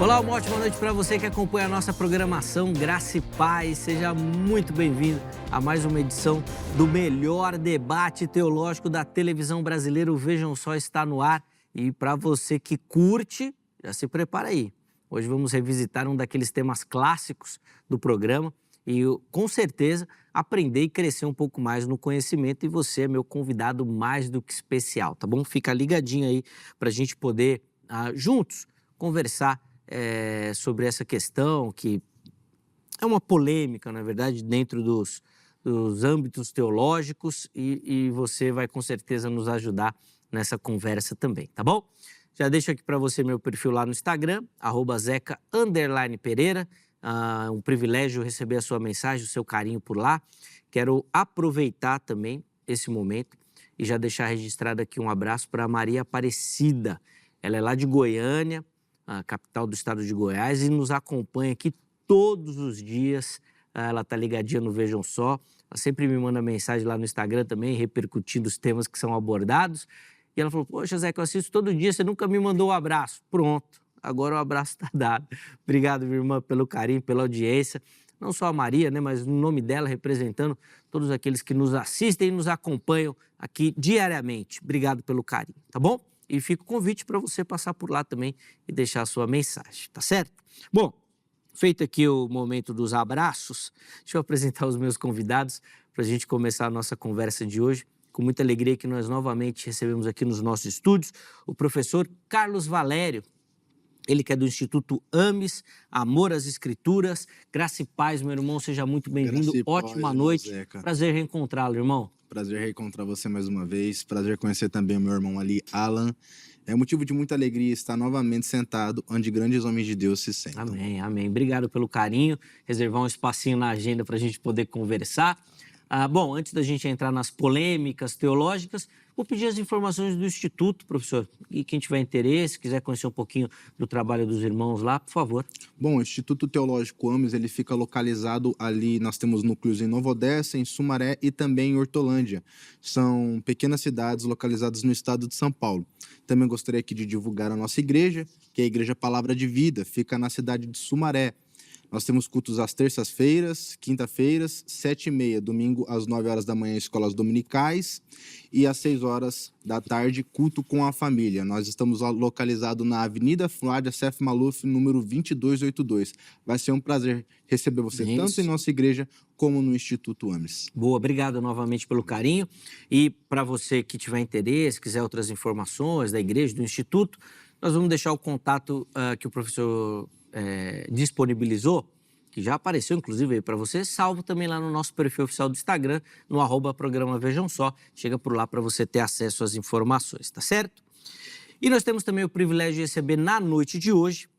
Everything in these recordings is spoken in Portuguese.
Olá, uma ótima noite para você que acompanha a nossa programação Graça e Paz. Seja muito bem-vindo a mais uma edição do melhor debate teológico da televisão brasileira. O Vejam Só está no ar e para você que curte, já se prepara aí. Hoje vamos revisitar um daqueles temas clássicos do programa e com certeza aprender e crescer um pouco mais no conhecimento, e você é meu convidado mais do que especial, tá bom? Fica ligadinho aí para a gente poder juntos conversar sobre essa questão, que é uma polêmica, na verdade, dentro dos âmbitos teológicos, e você vai com certeza nos ajudar nessa conversa também, tá bom? Já deixo aqui para você meu perfil lá no Instagram, @zeca_pereira. Um privilégio receber a sua mensagem, o seu carinho por lá. Quero aproveitar também esse momento e já deixar registrado aqui um abraço para Maria Aparecida. Ela é lá de Goiânia, a capital do estado de Goiás, e nos acompanha aqui todos os dias. Ela está ligadinha no Vejam Só. Ela sempre me manda mensagem lá no Instagram também, repercutindo os temas que são abordados. E ela falou: poxa, Zé, que eu assisto todo dia, você nunca me mandou um abraço. Pronto, agora o abraço está dado. Obrigado, minha irmã, pelo carinho, pela audiência. Não só a Maria, né, mas no nome dela, representando todos aqueles que nos assistem e nos acompanham aqui diariamente. Obrigado pelo carinho, tá bom? E fica o convite para você passar por lá também e deixar a sua mensagem, tá certo? Bom, feito aqui o momento dos abraços, deixa eu apresentar os meus convidados para a gente começar a nossa conversa de hoje. Com muita alegria que nós novamente recebemos aqui nos nossos estúdios o professor Carlos Valério. Ele que é do Instituto AMES, Amor às Escrituras. Graça e paz, meu irmão, seja muito bem-vindo. Ótima noite. Zeca. Prazer reencontrá-lo, irmão. Prazer reencontrar você mais uma vez. Prazer conhecer também o meu irmão ali, Alan. É motivo de muita alegria estar novamente sentado onde grandes homens de Deus se sentam. Amém, amém. Obrigado pelo carinho. Reservar um espacinho na agenda para a gente poder conversar. Bom, antes da gente entrar nas polêmicas teológicas, vou pedir as informações do Instituto, professor. E quem tiver interesse, quiser conhecer um pouquinho do trabalho dos irmãos lá, por favor. Bom, o Instituto Teológico AMES, ele fica localizado ali, nós temos núcleos em Nova Odessa, em Sumaré e também em Hortolândia. São pequenas cidades localizadas no estado de São Paulo. Também gostaria aqui de divulgar a nossa igreja, que é a Igreja Palavra de Vida, fica na cidade de Sumaré. Nós temos cultos às terças-feiras, quinta-feiras, 7h30, domingo às 9 horas da manhã, escolas dominicais, e às 6 horas da tarde, culto com a família. Nós estamos localizados na Avenida Flávia Sef Maluf, número 2282. Vai ser um prazer receber você tanto em nossa igreja como no Instituto AMES. Boa, obrigado novamente pelo carinho. E para você que tiver interesse, quiser outras informações da igreja, do Instituto, nós vamos deixar o contato que o professor disponibilizou, que já apareceu inclusive aí para você, salvo também lá no nosso perfil oficial do Instagram, no @programa Vejam Só. Chega por lá para você ter acesso às informações, tá certo? E nós temos também o privilégio de receber na noite de hoje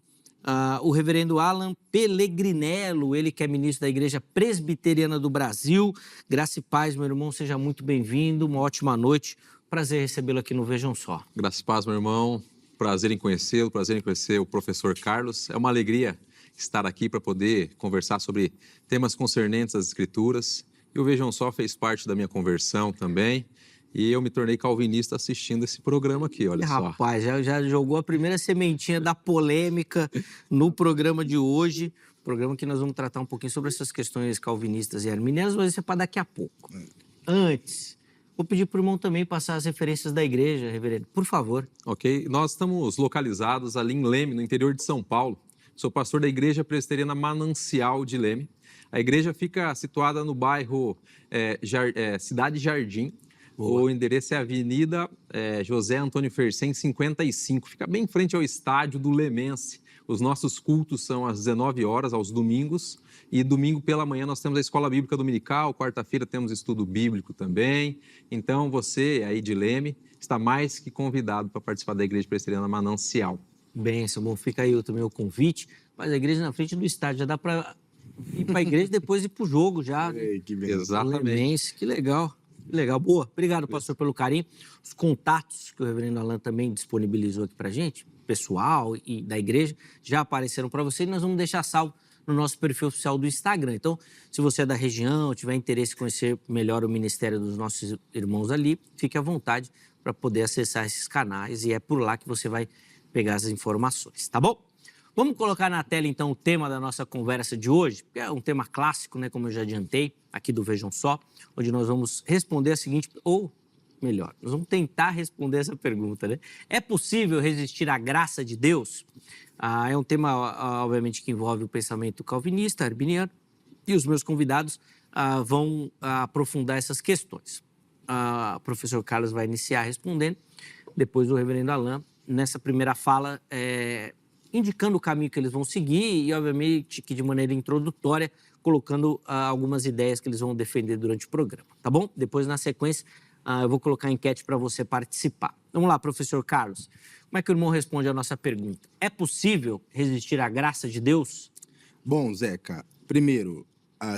o reverendo Alan Pellegrinello, ele que é ministro da Igreja Presbiteriana do Brasil. Graça e paz, meu irmão, seja muito bem-vindo, uma ótima noite. Prazer recebê-lo aqui no Vejam Só. Graça e paz, meu irmão. Prazer em conhecê-lo, prazer em conhecer o professor Carlos. É uma alegria estar aqui para poder conversar sobre temas concernentes às Escrituras. E o Vejam Só fez parte da minha conversão também. E eu me tornei calvinista assistindo esse programa aqui, olha só. Rapaz, já jogou a primeira sementinha da polêmica no programa de hoje. Programa que nós vamos tratar um pouquinho sobre essas questões calvinistas e arminianas, mas isso é para daqui a pouco. Antes, vou pedir para o irmão também passar as referências da igreja, reverendo, por favor. Ok, nós estamos localizados ali em Leme, no interior de São Paulo. Sou pastor da Igreja Presbiteriana Manancial de Leme. A igreja fica situada no bairro Cidade Jardim. Boa. O endereço é Avenida José Antônio Fercem, 55. Fica bem em frente ao estádio do Lemense. Os nossos cultos são às 19 horas, aos domingos. E domingo pela manhã nós temos a Escola Bíblica Dominical. Quarta-feira temos estudo bíblico também. Então você aí de Leme está mais que convidado para participar da Igreja Presbiteriana Manancial. Benção, bom, fica aí também o convite. Mas a igreja na frente do estádio, já dá para ir para a igreja e depois ir para o jogo já. Exatamente. Lemense, que legal. Legal, boa. Obrigado, pastor, pelo carinho. Os contatos que o reverendo Alan também disponibilizou aqui pra gente, pessoal e da igreja, já apareceram para você e nós vamos deixar salvo no nosso perfil oficial do Instagram. Então, se você é da região, tiver interesse em conhecer melhor o ministério dos nossos irmãos ali, fique à vontade para poder acessar esses canais e é por lá que você vai pegar as informações, tá bom? Vamos colocar na tela, então, o tema da nossa conversa de hoje, que é um tema clássico, né, como eu já adiantei, aqui do Vejam Só, onde nós vamos responder a seguinte, ou melhor, nós vamos tentar responder essa pergunta, né? É possível resistir à graça de Deus? É um tema, obviamente, que envolve o pensamento calvinista, arminiano, e os meus convidados vão aprofundar essas questões. O professor Carlos vai iniciar respondendo, depois o reverendo Alain, nessa primeira fala, indicando o caminho que eles vão seguir e, obviamente, que de maneira introdutória, colocando algumas ideias que eles vão defender durante o programa, tá bom? Depois, na sequência, eu vou colocar a enquete para você participar. Vamos lá, professor Carlos. Como é que o irmão responde a nossa pergunta? É possível resistir à graça de Deus? Bom, Zeca, primeiro,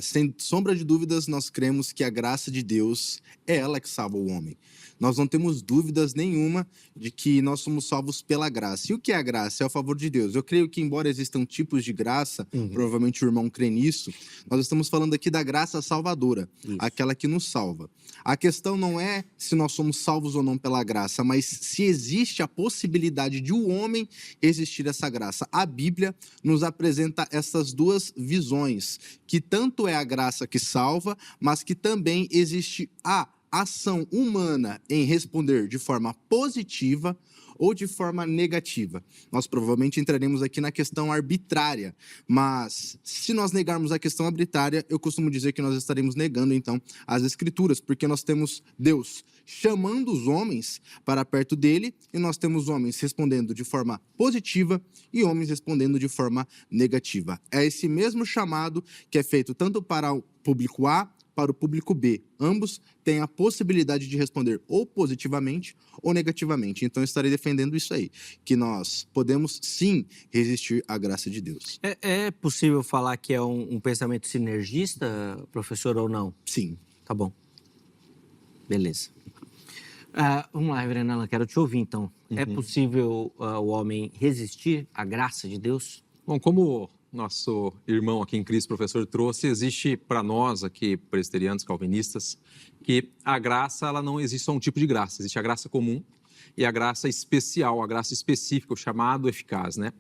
sem sombra de dúvidas, nós cremos que a graça de Deus é ela que salva o homem. Nós não temos dúvidas nenhuma de que nós somos salvos pela graça. E o que é a graça? É o favor de Deus. Eu creio que, embora existam tipos de graça, provavelmente o irmão crê nisso, nós estamos falando aqui da graça salvadora, aquela que nos salva. A questão não é se nós somos salvos ou não pela graça, mas se existe a possibilidade de o homem existir essa graça. A Bíblia nos apresenta essas duas visões, que tanto é a graça que salva, mas que também existe a ação humana em responder de forma positiva ou de forma negativa. Nós provavelmente entraremos aqui na questão arbitrária, mas se nós negarmos a questão arbitrária, eu costumo dizer que nós estaremos negando, então, as Escrituras, porque nós temos Deus chamando os homens para perto dele e nós temos homens respondendo de forma positiva e homens respondendo de forma negativa. É esse mesmo chamado que é feito tanto para o público A, para o público B. Ambos têm a possibilidade de responder ou positivamente ou negativamente. Então, eu estarei defendendo isso aí, que nós podemos, sim, resistir à graça de Deus. É possível falar que é um pensamento sinergista, professor, ou não? Sim. Tá bom. Beleza. Vamos lá, reverendo Alain, quero te ouvir, então. É possível o homem resistir à graça de Deus? Bom, como nosso irmão aqui em Cristo, professor, trouxe, existe para nós aqui, presbiterianos, calvinistas, que a graça, ela não existe só um tipo de graça, existe a graça comum e a graça especial, a graça específica, o chamado eficaz, né?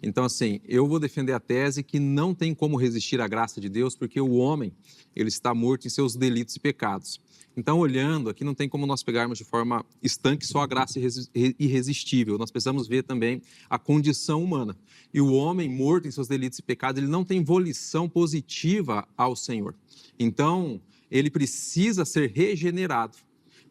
Então, assim, eu vou defender a tese que não tem como resistir à graça de Deus, porque o homem, ele está morto em seus delitos e pecados. Então, olhando aqui, não tem como nós pegarmos de forma estanque só a graça irresistível. Nós precisamos ver também a condição humana. E o homem morto em seus delitos e pecados, ele não tem volição positiva ao Senhor. Então, ele precisa ser regenerado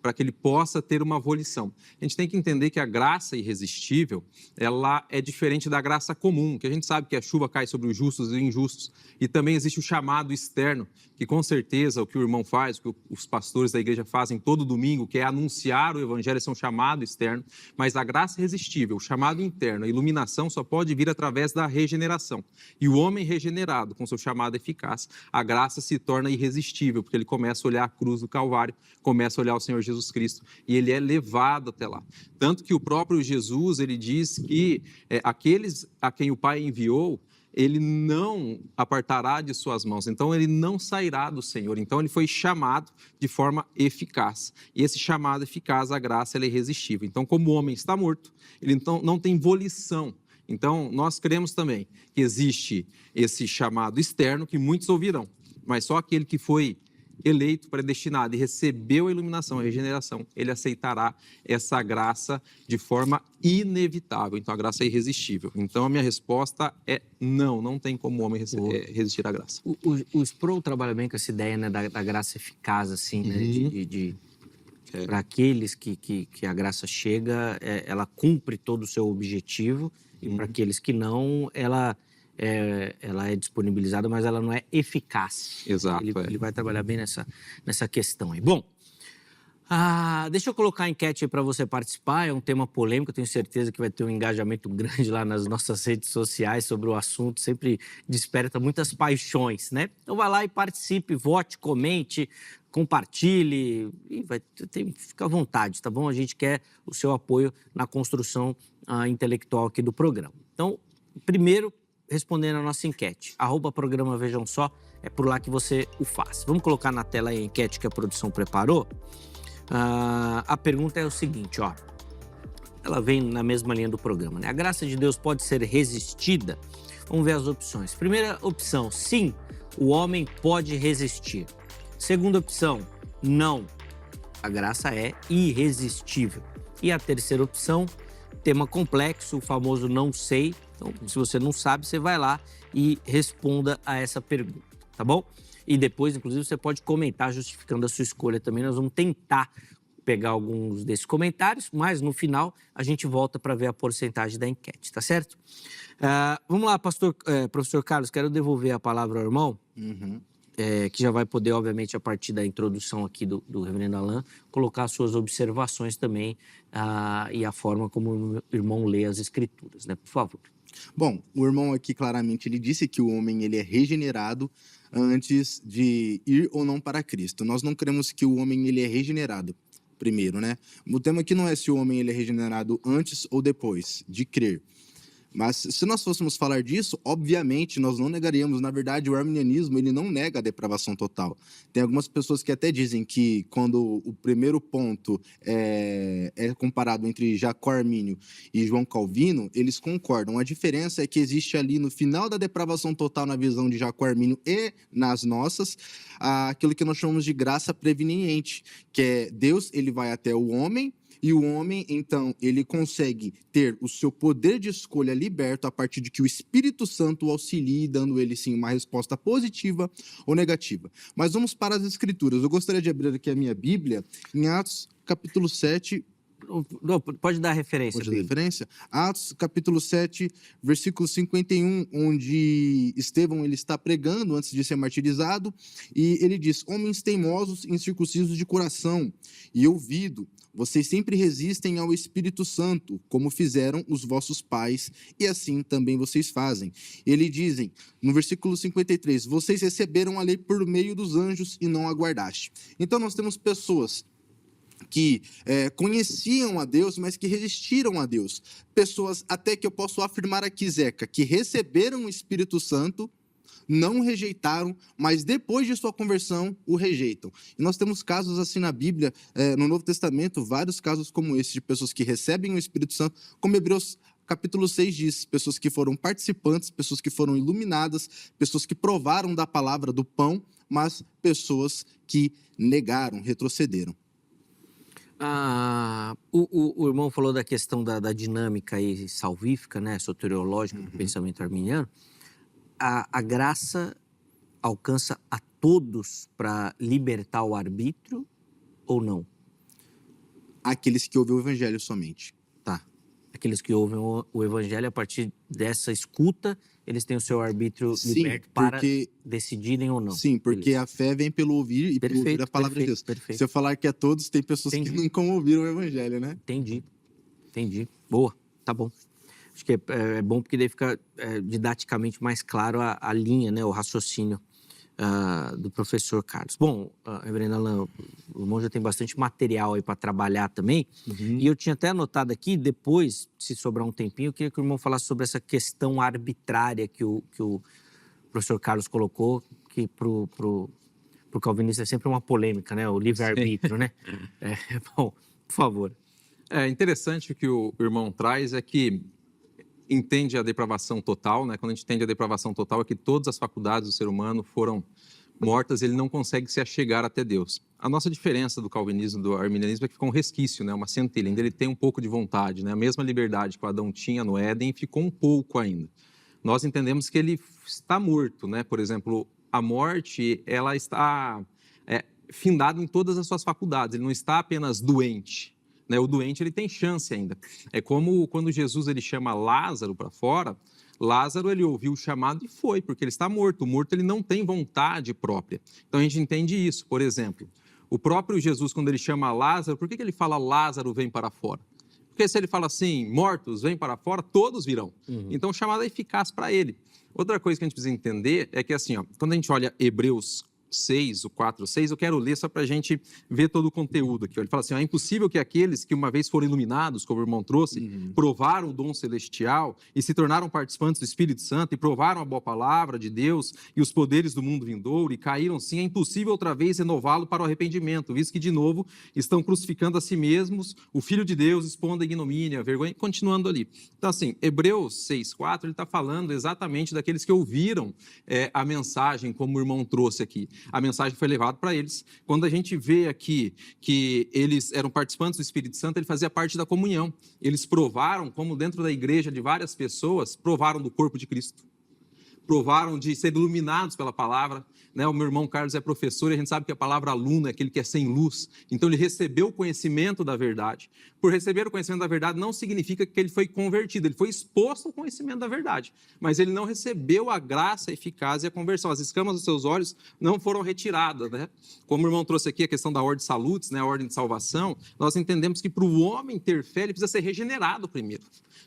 para que ele possa ter uma volição. A gente tem que entender que a graça irresistível, ela é diferente da graça comum, que a gente sabe que a chuva cai sobre os justos e injustos, e também existe o chamado externo, que com certeza o que o irmão faz, o que os pastores da igreja fazem todo domingo, que é anunciar o evangelho, esse é um chamado externo, mas a graça irresistível, o chamado interno, a iluminação só pode vir através da regeneração. E o homem regenerado, com seu chamado eficaz, a graça se torna irresistível, porque ele começa a olhar a cruz do Calvário, começa a olhar o Senhor Jesus Cristo, e ele é levado até lá. Tanto que o próprio Jesus, ele diz que aqueles a quem o Pai enviou, ele não apartará de suas mãos, então ele não sairá do Senhor. Então ele foi chamado de forma eficaz. E esse chamado eficaz, a graça, ela é irresistível. Então, como o homem está morto, ele então não tem volição. Então, nós cremos também que existe esse chamado externo que muitos ouvirão, mas só aquele que foi eleito, predestinado e recebeu a iluminação, a regeneração, ele aceitará essa graça de forma inevitável. Então, a graça é irresistível. Então, a minha resposta é não tem como o homem resistir à graça. O Sproul trabalha bem com essa ideia, né, da graça eficaz, assim, né, para aqueles que a graça chega, ela cumpre todo o seu objetivo, e para aqueles que não, ela é disponibilizada, mas ela não é eficaz. Exato. Ele vai trabalhar bem nessa questão aí. Bom, deixa eu colocar a enquete aí para você participar. É um tema polêmico, eu tenho certeza que vai ter um engajamento grande lá nas nossas redes sociais sobre o assunto. Sempre desperta muitas paixões, né? Então vai lá e participe, vote, comente, compartilhe e fica à vontade, tá bom? A gente quer o seu apoio na construção intelectual aqui do programa. Então, primeiro, respondendo a nossa enquete, @programa Vejam Só, é por lá que você o faz. Vamos colocar na tela aí a enquete que a produção preparou? A pergunta é o seguinte, ó. ela vem na mesma linha do programa, né? A graça de Deus pode ser resistida? Vamos ver as opções. Primeira opção, sim, o homem pode resistir. Segunda opção, não, a graça é irresistível. E a terceira opção, tema complexo, o famoso não sei. Então, se você não sabe, você vai lá e responda a essa pergunta, tá bom? E depois, inclusive, você pode comentar justificando a sua escolha também. Nós vamos tentar pegar alguns desses comentários, mas no final a gente volta para ver a porcentagem da enquete, tá certo? Vamos lá, professor Carlos, quero devolver a palavra ao irmão, que já vai poder, obviamente, a partir da introdução aqui do reverendo Alain, colocar suas observações também e a forma como o irmão lê as escrituras, né? Por favor. Bom, o irmão aqui claramente ele disse que o homem ele é regenerado antes de ir ou não para Cristo. Nós não cremos que o homem ele é regenerado primeiro, né? O tema aqui não é se o homem ele é regenerado antes ou depois de crer. Mas se nós fôssemos falar disso, obviamente nós não negaríamos. Na verdade, o arminianismo ele não nega a depravação total. Tem algumas pessoas que até dizem que quando o primeiro ponto é comparado entre Jacó Armínio e João Calvino, eles concordam. A diferença é que existe ali no final da depravação total na visão de Jacó Armínio e nas nossas, aquilo que nós chamamos de graça preveniente, que é Deus ele vai até o homem, e o homem, então, ele consegue ter o seu poder de escolha liberto a partir de que o Espírito Santo o auxilie, dando ele, sim, uma resposta positiva ou negativa. Mas vamos para as Escrituras. Eu gostaria de abrir aqui a minha Bíblia em Atos, capítulo 7... Não, pode dar referência. Pode dar referência? Atos, capítulo 7, versículo 51, onde Estevão ele está pregando antes de ser martirizado, e ele diz: homens teimosos, incircuncisos de coração e ouvido, vocês sempre resistem ao Espírito Santo, como fizeram os vossos pais, e assim também vocês fazem. Ele dizem, no versículo 53, vocês receberam a lei por meio dos anjos e não aguardaste. Então nós temos pessoas que conheciam a Deus, mas que resistiram a Deus. Pessoas, até que eu posso afirmar aqui, Zeca, que receberam o Espírito Santo, não rejeitaram, mas depois de sua conversão, o rejeitam. E nós temos casos assim na Bíblia, no Novo Testamento, vários casos como esse, de pessoas que recebem o Espírito Santo, como Hebreus capítulo 6 diz, pessoas que foram participantes, pessoas que foram iluminadas, pessoas que provaram da palavra, do pão, mas pessoas que negaram, retrocederam. O irmão falou da questão da dinâmica aí salvífica, né, soteriológica do pensamento arminiano. A graça alcança a todos para libertar o arbítrio ou não? Aqueles que ouvem o evangelho somente. Tá. Aqueles que ouvem o evangelho, a partir dessa escuta, eles têm o seu arbítrio liberto para decidirem ou não. Sim, porque a fé vem pelo ouvir e pelo ouvir a palavra de Deus. Perfeito. Se eu falar que é todos, tem pessoas que nunca ouviram o evangelho, né? Entendi. Boa, tá bom. Acho que é bom porque daí fica didaticamente mais claro a linha, né, o raciocínio do professor Carlos. Bom, reverendo Alain, o irmão já tem bastante material aí para trabalhar também. E eu tinha até anotado aqui, depois, se sobrar um tempinho, eu queria que o irmão falasse sobre essa questão arbitrária que o professor Carlos colocou, que pro calvinista é sempre uma polêmica, né? O livre-arbítrio, né? Bom, por favor. É interessante o que o irmão traz é que entende a depravação total, né? Quando a gente entende a depravação total é que todas as faculdades do ser humano foram mortas, ele não consegue se achegar até Deus. A nossa diferença do calvinismo e do arminianismo é que ficou um resquício, né? Uma centelha, ainda ele tem um pouco de vontade, né? A mesma liberdade que o Adão tinha no Éden ficou um pouco ainda. Nós entendemos que ele está morto, né? Por exemplo, a morte, ela está findada em todas as suas faculdades, ele não está apenas doente. O doente ele tem chance ainda. É como quando Jesus ele chama Lázaro para fora, Lázaro ele ouviu o chamado e foi, porque ele está morto. O morto ele não tem vontade própria. Então a gente entende isso. Por exemplo, o próprio Jesus, quando ele chama Lázaro, por que ele fala Lázaro vem para fora? Porque se ele fala assim, mortos vem para fora, todos virão. Então o chamado é eficaz para ele. Outra coisa que a gente precisa entender é que assim, quando a gente olha Hebreus 6, o 4, 6, eu quero ler só para a gente ver todo o conteúdo aqui. Ele fala assim, é impossível que aqueles que uma vez foram iluminados, como o irmão trouxe, provaram o dom celestial e se tornaram participantes do Espírito Santo e provaram a boa palavra de Deus e os poderes do mundo vindouro e caíram sim, é impossível outra vez renová-lo para o arrependimento, visto que de novo estão crucificando a si mesmos, o Filho de Deus expondo a ignomínia, a vergonha, continuando ali. Então assim, Hebreus 6, 4, ele está falando exatamente daqueles que ouviram a mensagem, como o irmão trouxe aqui. A mensagem foi levada para eles. Quando a gente vê aqui que eles eram participantes do Espírito Santo, ele fazia parte da comunhão. Eles provaram, como dentro da igreja de várias pessoas, provaram do corpo de Cristo. Provaram de ser iluminados pela palavra. Né? O meu irmão Carlos é professor e a gente sabe que a palavra aluno é aquele que é sem luz. Então, ele recebeu o conhecimento da verdade. Por receber o conhecimento da verdade não significa que ele foi convertido, ele foi exposto ao conhecimento da verdade. Mas ele não recebeu a graça, a eficácia e a conversão. As escamas dos seus olhos não foram retiradas. Né? Como o irmão trouxe aqui a questão da ordem de salutis, né? A ordem de salvação, nós entendemos que para o homem ter fé, ele precisa ser regenerado primeiro.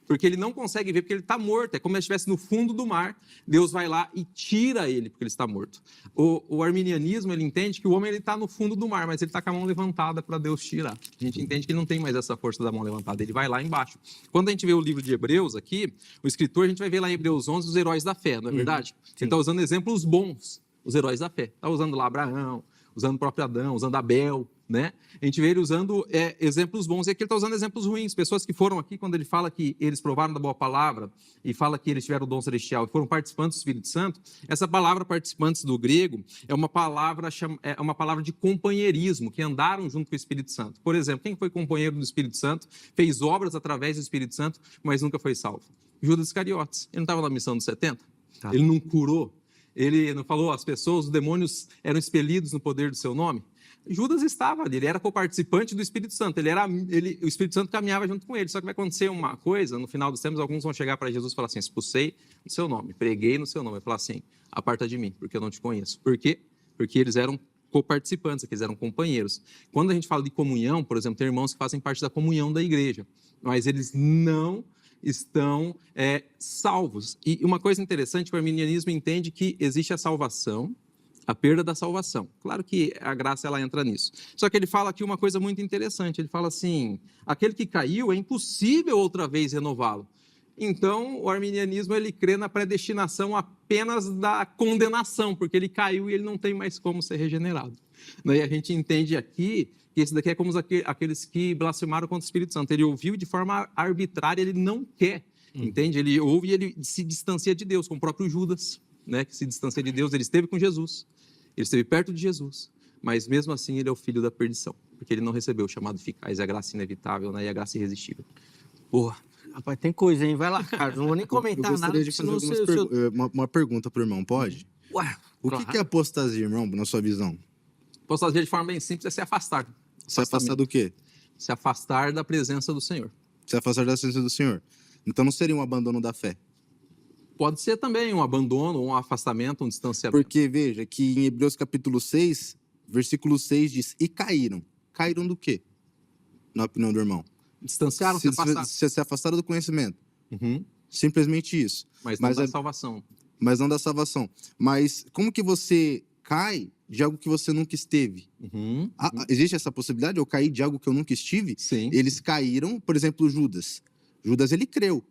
Porque ele não consegue ver, porque ele está morto. É como se ele estivesse no fundo do mar. Deus vai lá e tira ele, porque ele está morto. O arminianismo, ele entende que o homem está no fundo do mar, mas ele está com a mão levantada para Deus tirar. A gente entende que ele não tem mais essa força da mão levantada, ele vai lá embaixo. Quando a gente vê o livro de Hebreus aqui, o escritor, a gente vai ver lá em Hebreus 11 os heróis da fé, não é verdade? Ele está usando exemplos bons, os heróis da fé. Está usando lá Abraão, usando o próprio Adão, usando Abel, né? A gente vê ele usando exemplos bons, e aqui ele está usando exemplos ruins, pessoas que foram aqui, quando ele fala que eles provaram da boa palavra, e fala que eles tiveram o dom celestial, e foram participantes do Espírito Santo, essa palavra participantes do grego é uma palavra de companheirismo, que andaram junto com o Espírito Santo. Por exemplo, quem foi companheiro do Espírito Santo, fez obras através do Espírito Santo, mas nunca foi salvo? Judas Iscariotes. Ele não estava na missão dos 70? Tá. Ele não curou? Ele não falou, as pessoas, os demônios eram expelidos no poder do seu nome? Judas estava ali, ele era coparticipante do Espírito Santo, o Espírito Santo caminhava junto com ele, só que vai acontecer uma coisa, no final dos tempos, alguns vão chegar para Jesus e falar assim, expulsei no seu nome, preguei no seu nome, vai falar assim, aparta de mim, porque eu não te conheço. Por quê? Porque eles eram coparticipantes, eles eram companheiros. Quando a gente fala de comunhão, por exemplo, tem irmãos que fazem parte da comunhão da igreja, mas eles não estão salvos. E uma coisa interessante, o arminianismo entende que existe a salvação, a perda da salvação. Claro que a graça ela entra nisso. Só que ele fala aqui uma coisa muito interessante. Ele fala assim, aquele que caiu é impossível outra vez renová-lo. Então, o arminianismo ele crê na predestinação apenas da condenação, porque ele caiu e ele não tem mais como ser regenerado. Daí a gente entende aqui que esse daqui é como aqueles que blasfemaram contra o Espírito Santo. Ele ouviu de forma arbitrária, ele não quer, entende? Ele ouve e ele se distancia de Deus, como o próprio Judas, né, que se distancia de Deus. Ele esteve com Jesus, ele esteve perto de Jesus, mas mesmo assim ele é o filho da perdição, porque ele não recebeu o chamado eficaz, a graça inevitável, né, e a graça irresistível. Porra, rapaz, tem coisa, hein? Vai lá, cara, não vou nem comentar nada. Eu gostaria de fazer uma pergunta para o irmão, pode? Ué, o que é apostasia, irmão, na sua visão? Apostasia, de forma bem simples, é se afastar. Se afastar do quê? Se afastar da presença do Senhor. Se afastar da presença do Senhor. Então não seria um abandono da fé? Pode ser também um abandono, um afastamento, um distanciamento. Porque, veja, que em Hebreus capítulo 6, versículo 6 diz, e caíram. Caíram do quê? Na opinião do irmão. Distanciaram, se afastaram. Se afastaram do conhecimento. Simplesmente isso. Mas não da salvação. Mas não da salvação. Mas como que você cai de algo que você nunca esteve? Existe essa possibilidade? Eu caí de algo que eu nunca estive? Sim. Eles caíram, por exemplo, Judas. Judas, ele creu.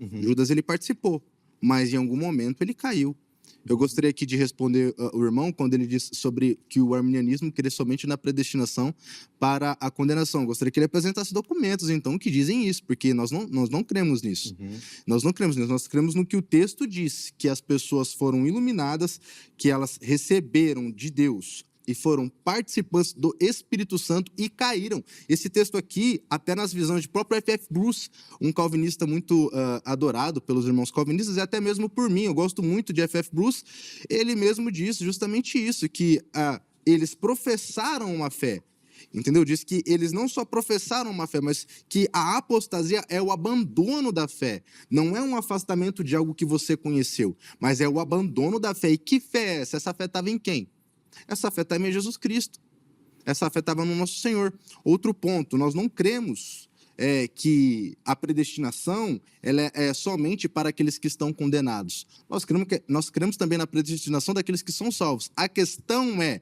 Judas, ele participou. Mas em algum momento ele caiu. Eu gostaria aqui de responder o irmão quando ele diz sobre que o arminianismo crê somente na predestinação para a condenação. Eu gostaria que ele apresentasse documentos, então, que dizem isso, porque nós não cremos nisso. Nós não cremos nisso, nós cremos no que o texto diz, que as pessoas foram iluminadas, que elas receberam de Deus e foram participantes do Espírito Santo e caíram. Esse texto aqui, até nas visões de próprio F.F. Bruce, um calvinista muito adorado pelos irmãos calvinistas e até mesmo por mim, eu gosto muito de F.F. Bruce, ele mesmo disse justamente isso, que eles professaram uma fé. Entendeu? Diz que eles não só professaram uma fé, mas que a apostasia é o abandono da fé. Não é um afastamento de algo que você conheceu, mas é o abandono da fé. E que fé é essa? Essa fé estava em quem? Essa fé estava em Jesus Cristo. Essa fé estava no nosso Senhor. Outro ponto, nós não cremos que a predestinação ela é somente para aqueles que estão condenados. Nós cremos também na predestinação daqueles que são salvos. A questão é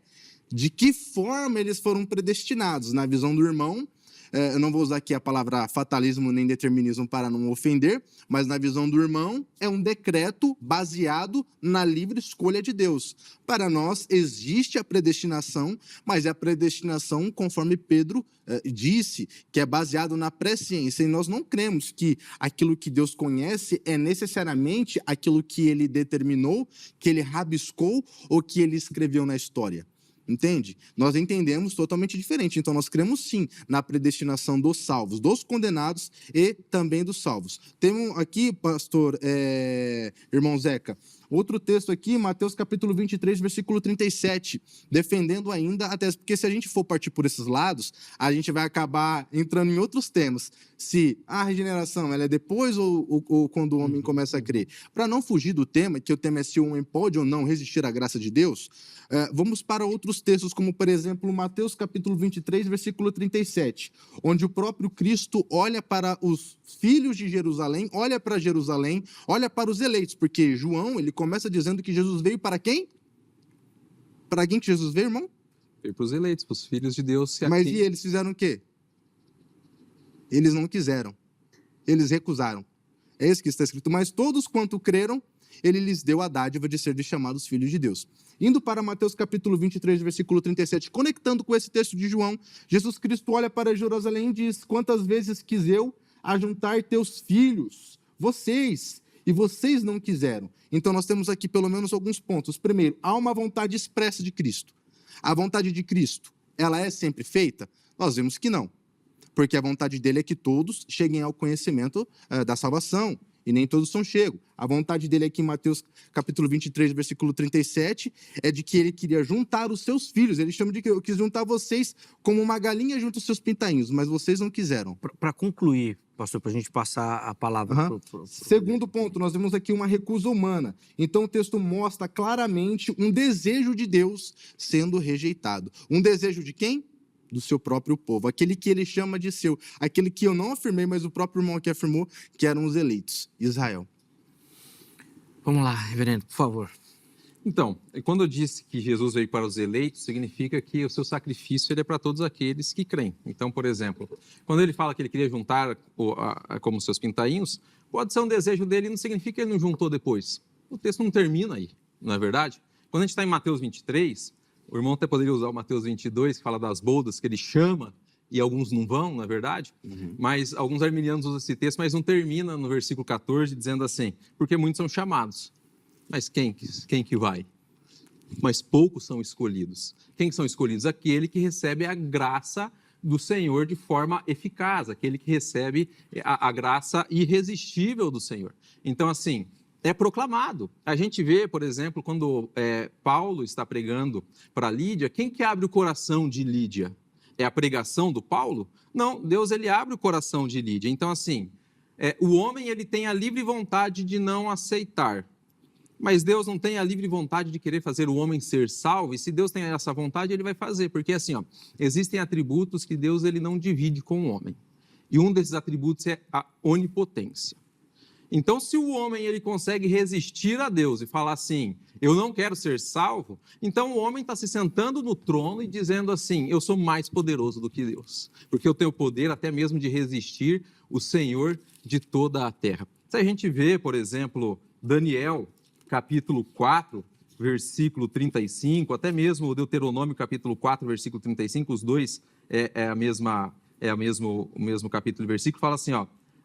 de que forma eles foram predestinados. Na visão do irmão, eu não vou usar aqui a palavra fatalismo nem determinismo para não ofender, mas na visão do irmão é um decreto baseado na livre escolha de Deus. Para nós existe a predestinação, mas é a predestinação, conforme Pedro disse, que é baseado na presciência. E nós não cremos que aquilo que Deus conhece é necessariamente aquilo que ele determinou, que ele rabiscou ou que ele escreveu na história. Entende? Nós entendemos totalmente diferente. Então, nós cremos sim na predestinação dos salvos, dos condenados e também dos salvos. Temos aqui, pastor, irmão Zeca, outro texto aqui, Mateus capítulo 23, versículo 37, defendendo ainda, até porque se a gente for partir por esses lados, a gente vai acabar entrando em outros temas. Se a regeneração ela é depois ou quando o homem começa a crer. Para não fugir do tema, que o tema é se o homem pode ou não resistir à graça de Deus, vamos para outros textos, como por exemplo, Mateus capítulo 23, versículo 37, onde o próprio Cristo olha para os filhos de Jerusalém, olha para os eleitos, porque João, ele começa dizendo que Jesus veio para quem? Para quem que Jesus veio, irmão? Veio para os eleitos, para os filhos de Deus. Mas e eles fizeram o quê? Eles não quiseram, eles recusaram. É isso que está escrito, mas todos quanto creram, ele lhes deu a dádiva de ser chamados filhos de Deus. Indo para Mateus capítulo 23, versículo 37, conectando com esse texto de João, Jesus Cristo olha para Jerusalém e diz: quantas vezes quis eu ajuntar teus filhos, vocês, e vocês não quiseram. Então nós temos aqui pelo menos alguns pontos. Primeiro, há uma vontade expressa de Cristo. A vontade de Cristo, ela é sempre feita? Nós vemos que não. Porque a vontade dele é que todos cheguem ao conhecimento da salvação, e nem todos são chegos. A vontade dele aqui em Mateus capítulo 23, versículo 37, é de que ele queria juntar os seus filhos. Ele chama de que eu quis juntar vocês como uma galinha junto aos seus pintainhos, mas vocês não quiseram. Para concluir, pastor, para a gente passar a palavra. Segundo ponto, nós vemos aqui uma recusa humana. Então o texto mostra claramente um desejo de Deus sendo rejeitado. Um desejo de quem? Do seu próprio povo, aquele que ele chama de seu, aquele que eu não afirmei, mas o próprio irmão aqui afirmou, que eram os eleitos, Israel. Vamos lá, reverendo, por favor. Então, quando eu disse que Jesus veio para os eleitos, significa que o seu sacrifício ele é para todos aqueles que creem. Então, por exemplo, quando ele fala que ele queria juntar como seus pintainhos, pode ser um desejo dele, não significa que ele não juntou depois. O texto não termina aí, não é verdade? Quando a gente está em Mateus 23, o irmão até poderia usar o Mateus 22, que fala das bodas, que ele chama, e alguns não vão, não é verdade? Mas alguns arminianos usam esse texto, mas não termina no versículo 14, dizendo assim, porque muitos são chamados. Mas quem que vai? Mas poucos são escolhidos. Quem são escolhidos? Aquele que recebe a graça do Senhor de forma eficaz, aquele que recebe a graça irresistível do Senhor. Então, assim, é proclamado. A gente vê, por exemplo, quando Paulo está pregando para Lídia, quem que abre o coração de Lídia? É a pregação do Paulo? Não, Deus ele abre o coração de Lídia. Então, assim, o homem ele tem a livre vontade de não aceitar, mas Deus não tem a livre vontade de querer fazer o homem ser salvo, e se Deus tem essa vontade, ele vai fazer, porque assim, existem atributos que Deus ele não divide com o homem, e um desses atributos é a onipotência. Então, se o homem ele consegue resistir a Deus e falar assim, eu não quero ser salvo, então o homem está se sentando no trono e dizendo assim, eu sou mais poderoso do que Deus, porque eu tenho poder até mesmo de resistir o Senhor de toda a terra. Se a gente vê, por exemplo, Daniel, capítulo 4, versículo 35, até mesmo o Deuteronômio, capítulo 4, versículo 35, os dois o mesmo capítulo e versículo, fala assim,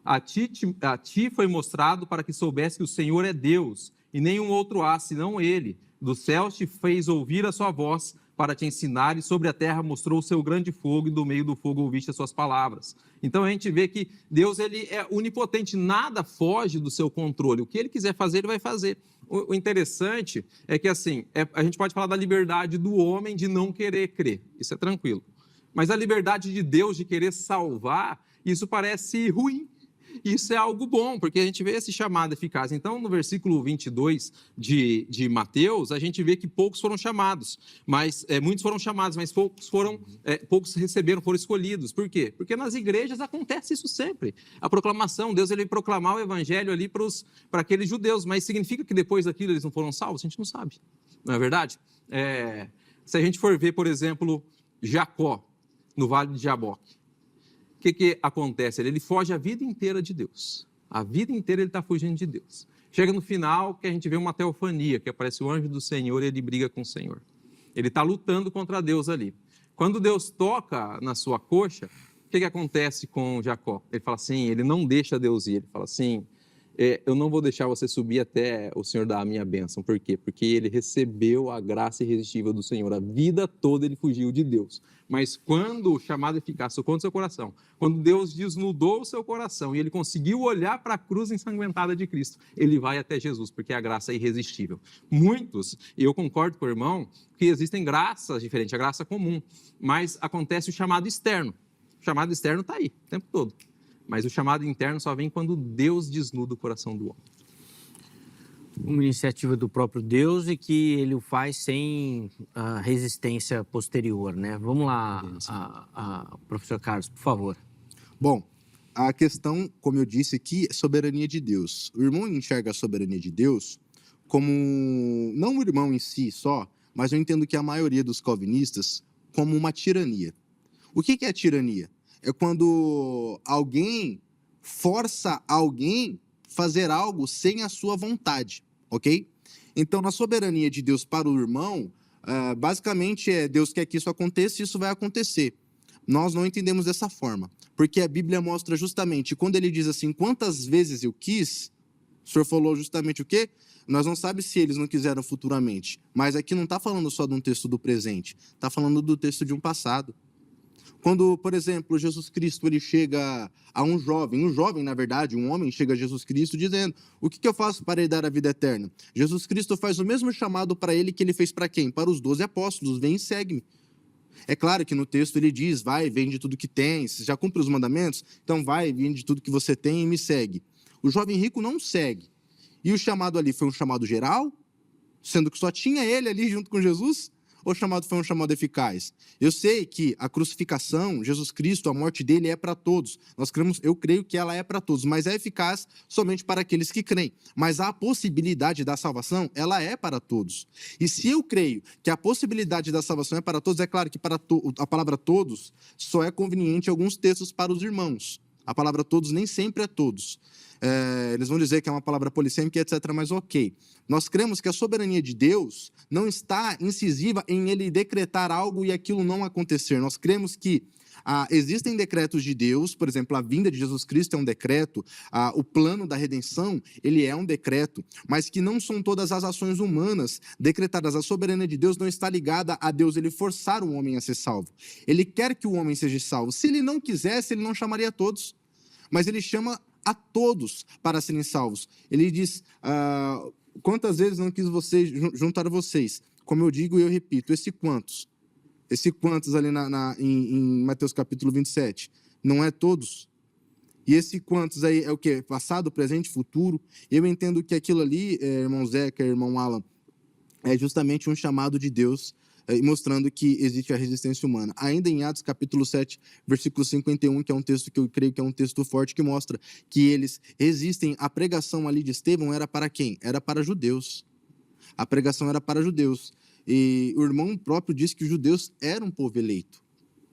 a ti foi mostrado para que soubesse que o Senhor é Deus, e nenhum outro há, senão Ele. Do céu te fez ouvir a sua voz para te ensinar, e sobre a terra mostrou o seu grande fogo, e do meio do fogo ouviste as suas palavras. Então a gente vê que Deus ele é onipotente, nada foge do seu controle. O que Ele quiser fazer, Ele vai fazer. O interessante é que assim, a gente pode falar da liberdade do homem de não querer crer, isso é tranquilo. Mas a liberdade de Deus de querer salvar, isso parece ruim. Isso é algo bom, porque a gente vê esse chamado eficaz. Então, no versículo 22 de Mateus, a gente vê que poucos foram chamados, mas muitos foram chamados, mas poucos receberam, foram escolhidos. Por quê? Porque nas igrejas acontece isso sempre. A proclamação, Deus ele proclamar o evangelho ali para aqueles judeus, mas significa que depois daquilo eles não foram salvos? A gente não sabe, não é verdade? Se a gente for ver, por exemplo, Jacó, no Vale de Jaboque, o que acontece? Ele foge a vida inteira de Deus. A vida inteira ele está fugindo de Deus. Chega no final que a gente vê uma teofania, que aparece o anjo do Senhor e ele briga com o Senhor. Ele está lutando contra Deus ali. Quando Deus toca na sua coxa, o que acontece com Jacó? Ele fala assim, ele não deixa Deus ir. Ele fala assim, eu não vou deixar você subir até o Senhor dar a minha bênção. Por quê? Porque ele recebeu a graça irresistível do Senhor. A vida toda ele fugiu de Deus. Mas quando o chamado eficaz tocou no seu coração, quando Deus desnudou o seu coração e ele conseguiu olhar para a cruz ensanguentada de Cristo, ele vai até Jesus, porque a graça é irresistível. Muitos, e eu concordo com o irmão, que existem graças diferentes, a graça comum, mas acontece o chamado externo. O chamado externo está aí, o tempo todo. Mas o chamado interno só vem quando Deus desnuda o coração do homem. Uma iniciativa do próprio Deus e que ele o faz sem resistência posterior, né? Vamos lá, professor Carlos, por favor. Bom, a questão, como eu disse aqui, é soberania de Deus. O irmão enxerga a soberania de Deus como, não o irmão em si só, mas eu entendo que a maioria dos calvinistas como uma tirania. O que é tirania? É quando alguém força alguém fazer algo sem a sua vontade, ok? Então, na soberania de Deus para o irmão, basicamente Deus quer que isso aconteça e isso vai acontecer. Nós não entendemos dessa forma, porque a Bíblia mostra justamente, quando ele diz assim, quantas vezes eu quis, o senhor falou justamente o quê? Nós não sabemos se eles não quiseram futuramente, mas aqui não está falando só de um texto do presente, está falando do texto de um passado. Quando, por exemplo, Jesus Cristo ele chega a um jovem, na verdade, um homem chega a Jesus Cristo dizendo, o que eu faço para herdar a vida eterna? Jesus Cristo faz o mesmo chamado para ele que ele fez para quem? Para os 12 apóstolos, vem e segue-me. É claro que no texto ele diz, vai, vende tudo que tens, já cumpre os mandamentos? Então vai, vende tudo que você tem e me segue. O jovem rico não segue. E o chamado ali foi um chamado geral, sendo que só tinha ele ali junto com Jesus? Ou o chamado foi um chamado eficaz? Eu sei que a crucificação, Jesus Cristo, a morte dele é para todos. Eu creio que ela é para todos, mas é eficaz somente para aqueles que creem. Mas a possibilidade da salvação, ela é para todos. E se eu creio que a possibilidade da salvação é para todos, é claro que a palavra todos só é conveniente em alguns textos para os irmãos. A palavra todos nem sempre é todos. Eles vão dizer que é uma palavra polissêmica, etc., mas ok. Nós cremos que a soberania de Deus não está incisiva em ele decretar algo e aquilo não acontecer. Nós cremos que existem decretos de Deus, por exemplo, a vinda de Jesus Cristo é um decreto, o plano da redenção, ele é um decreto, mas que não são todas as ações humanas decretadas. A soberania de Deus não está ligada a Deus ele forçar o homem a ser salvo. Ele quer que o homem seja salvo. Se ele não quisesse, ele não chamaria todos, mas ele chama a todos para serem salvos. Ele diz, quantas vezes não quis juntar vocês? Como eu digo e eu repito, esse quantos ali em Mateus capítulo 27, não é todos? E esse quantos aí é o quê? Passado, presente, futuro? Eu entendo que aquilo ali, irmão Zeca, irmão Alan, é justamente um chamado de Deus, mostrando que existe a resistência humana. Ainda em Atos capítulo 7, versículo 51, que é um texto que eu creio que é um texto forte, que mostra que eles resistem. A pregação ali de Estevão era para quem? Era para judeus. A pregação era para judeus. E o irmão próprio disse que os judeus eram um povo eleito.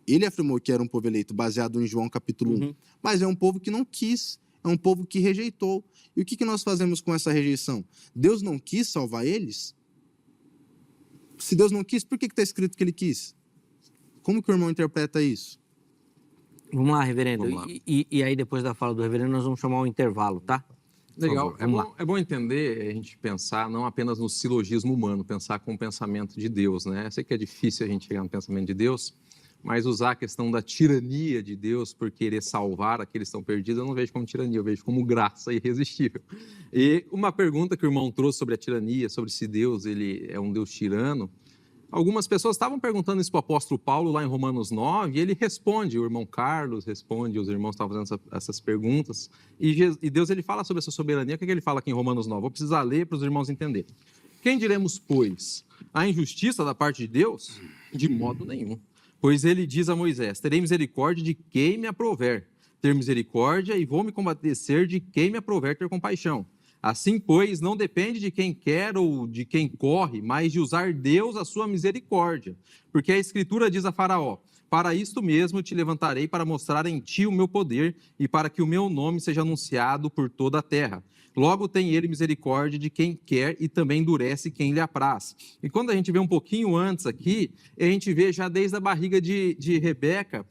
Ele afirmou que era um povo eleito, baseado em João capítulo 1. Mas é um povo que não quis, é um povo que rejeitou. E o que nós fazemos com essa rejeição? Deus não quis salvar eles? Se Deus não quis, por que está escrito que ele quis? Como que o irmão interpreta isso? Vamos lá, reverendo. Vamos lá. E aí, depois da fala do reverendo, nós vamos chamar um intervalo, tá? Legal. Favor, é bom entender, a gente pensar não apenas no silogismo humano, pensar com o pensamento de Deus, né? Eu sei que é difícil a gente chegar no pensamento de Deus, mas usar a questão da tirania de Deus por querer salvar aqueles que estão perdidos, eu não vejo como tirania, eu vejo como graça irresistível. E uma pergunta que o irmão trouxe sobre a tirania, sobre se Deus ele é um Deus tirano, Algumas pessoas estavam perguntando isso para o apóstolo Paulo lá em Romanos 9, e ele responde, o irmão Carlos responde, os irmãos estavam fazendo essas perguntas, e Deus ele fala sobre essa soberania. O que ele fala aqui em Romanos 9? Vou precisar ler para os irmãos entenderem. Quem diremos, pois? A injustiça da parte de Deus? De modo nenhum. Pois ele diz a Moisés, terei misericórdia de quem me aprouver ter misericórdia, e vou me compadecer de quem me aprouver ter compaixão. Assim, pois, não depende de quem quer ou de quem corre, mas de usar Deus a sua misericórdia. Porque a Escritura diz a Faraó, para isto mesmo te levantarei para mostrar em ti o meu poder e para que o meu nome seja anunciado por toda a terra. Logo tem ele misericórdia de quem quer e também endurece quem lhe apraz. E quando a gente vê um pouquinho antes aqui, a gente vê já desde a barriga de Rebeca,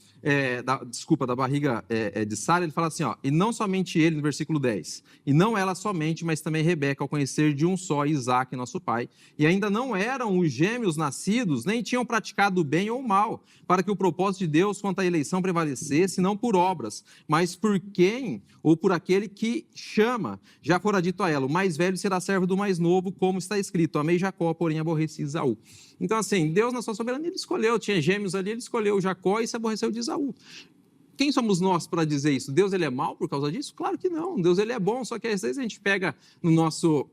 da barriga de Sara, ele fala assim, ó, e não somente ele, no versículo 10, e não ela somente, mas também Rebeca, ao conhecer de um só, Isaque, nosso pai, e ainda não eram os gêmeos nascidos, nem tinham praticado o bem ou o mal, para que o propósito de Deus quanto à eleição prevalecesse, não por obras, mas por quem ou por aquele que chama. Já fora dito a ela, o mais velho será servo do mais novo, como está escrito, amei Jacó, porém aborreci Esaú. Então, assim, Deus na sua soberania, ele escolheu, tinha gêmeos ali, ele escolheu Jacó e se aborreceu de Esaú. Quem somos nós para dizer isso? Deus ele é mau por causa disso? Claro que não. Deus ele é bom, só que às vezes a gente pega no nosso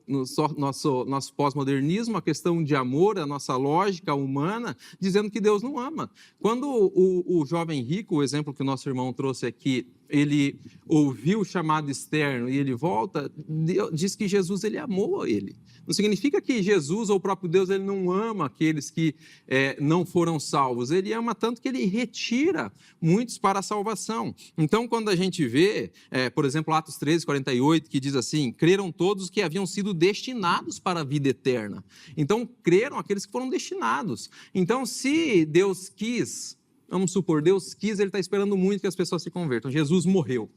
pós-modernismo a questão de amor, a nossa lógica humana, dizendo que Deus não ama. Quando o jovem rico, o exemplo que o nosso irmão trouxe aqui, ele ouviu o chamado externo e ele volta, diz que Jesus ele amou ele. Não significa que Jesus ou o próprio Deus ele não ama aqueles que não foram salvos. Ele ama tanto que ele retira muitos para a salvação. Então, quando a gente vê, por exemplo, Atos 13, 48, que diz assim, creram todos que haviam sido destinados para a vida eterna. Então, creram aqueles que foram destinados. Então, se Deus quis, vamos supor, Deus quis, ele está esperando muito que as pessoas se convertam. Jesus morreu.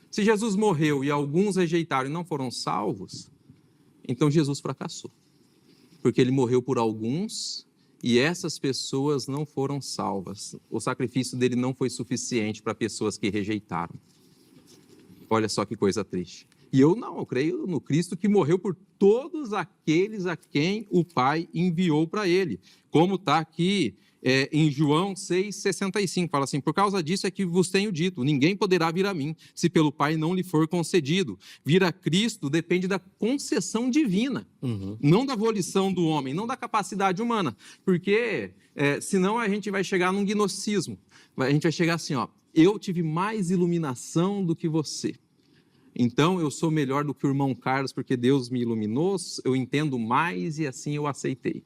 Se Jesus morreu e alguns rejeitaram e não foram salvos, então Jesus fracassou, porque ele morreu por alguns e essas pessoas não foram salvas. O sacrifício dele não foi suficiente para pessoas que rejeitaram. Olha só que coisa triste. E eu creio no Cristo que morreu por todos aqueles a quem o Pai enviou para ele. Como está aqui em João 6,65, fala assim, por causa disso é que vos tenho dito, ninguém poderá vir a mim, se pelo Pai não lhe for concedido. Vir a Cristo depende da concessão divina, não da volição do homem, não da capacidade humana, porque senão a gente vai chegar num gnosticismo, a gente vai chegar assim, ó, eu tive mais iluminação do que você. Então, eu sou melhor do que o irmão Carlos, porque Deus me iluminou, eu entendo mais e assim eu aceitei.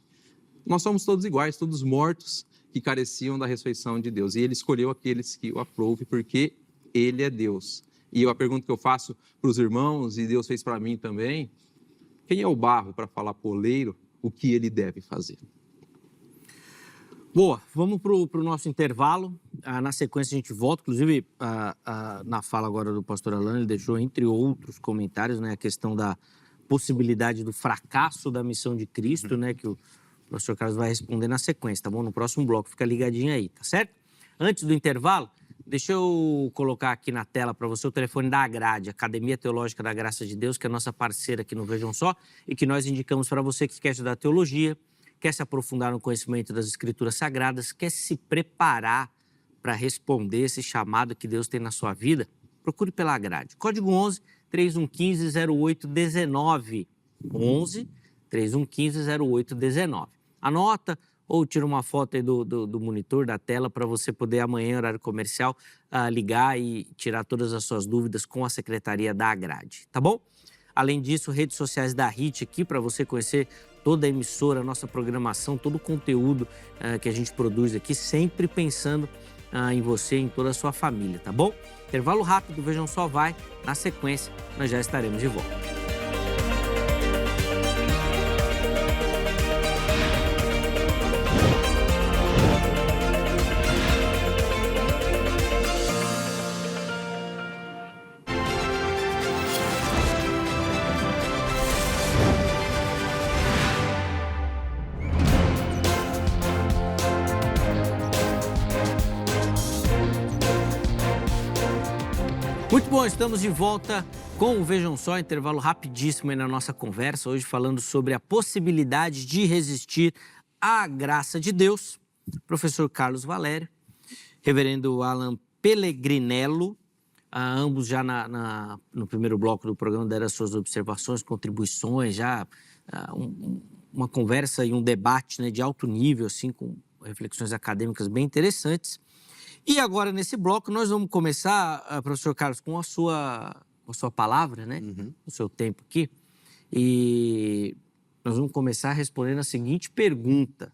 Nós somos todos iguais, todos mortos, que careciam da ressurreição de Deus. E ele escolheu aqueles que o aprouve, porque ele é Deus. E a pergunta que eu faço para os irmãos, e Deus fez para mim também, quem é o barro para falar para o oleiro o que ele deve fazer? Boa, vamos para o nosso intervalo. Na sequência a gente volta, inclusive na fala agora do pastor Alan, ele deixou, entre outros comentários, né, a questão da possibilidade do fracasso da missão de Cristo, né, que o professor Carlos vai responder na sequência, tá bom? No próximo bloco, fica ligadinho aí, tá certo? Antes do intervalo, deixa eu colocar aqui na tela para você o telefone da Agrade, Academia Teológica da Graça de Deus, que é a nossa parceira aqui no Vejam Só, e que nós indicamos para você que quer estudar teologia, quer se aprofundar no conhecimento das Escrituras Sagradas, quer se preparar para responder esse chamado que Deus tem na sua vida, procure pela Agrade. Código 11 3115 0819. 11 3115 0819. Anota ou tira uma foto aí do monitor, da tela, para você poder amanhã, horário comercial, ligar e tirar todas as suas dúvidas com a secretaria da Agrade, tá bom? Além disso, redes sociais da HIT aqui para você conhecer toda a emissora, a nossa programação, todo o conteúdo que a gente produz aqui, sempre pensando em você e em toda a sua família, tá bom? Intervalo rápido, Vejam Só vai. Na sequência, nós já estaremos de volta. Muito bom, estamos de volta com o Vejam Só, intervalo rapidíssimo aí na nossa conversa, hoje falando sobre a possibilidade de resistir A Graça de Deus, professor Carlos Valério, reverendo Alan Pellegrinello, ambos já no primeiro bloco do programa deram as suas observações, contribuições, já uma conversa e um debate, né, de alto nível, assim, com reflexões acadêmicas bem interessantes. E agora, nesse bloco, nós vamos começar, professor Carlos, com a sua palavra, né? O seu tempo aqui. E nós vamos começar respondendo a seguinte pergunta,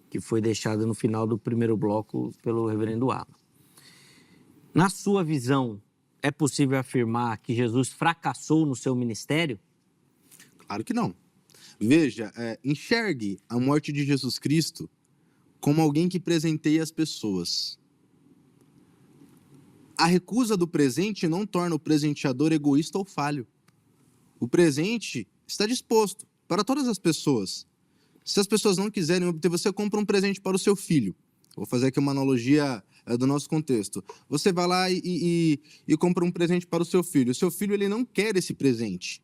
que foi deixada no final do primeiro bloco pelo reverendo Alan. Na sua visão, é possível afirmar que Jesus fracassou no seu ministério? Claro que não. Veja, enxergue a morte de Jesus Cristo como alguém que presenteia as pessoas. A recusa do presente não torna o presenteador egoísta ou falho. O presente está disposto para todas as pessoas. Se as pessoas não quiserem obter, você compra um presente para o seu filho. Vou fazer aqui uma analogia do nosso contexto. Você vai lá e compra um presente para o seu filho. O seu filho ele não quer esse presente.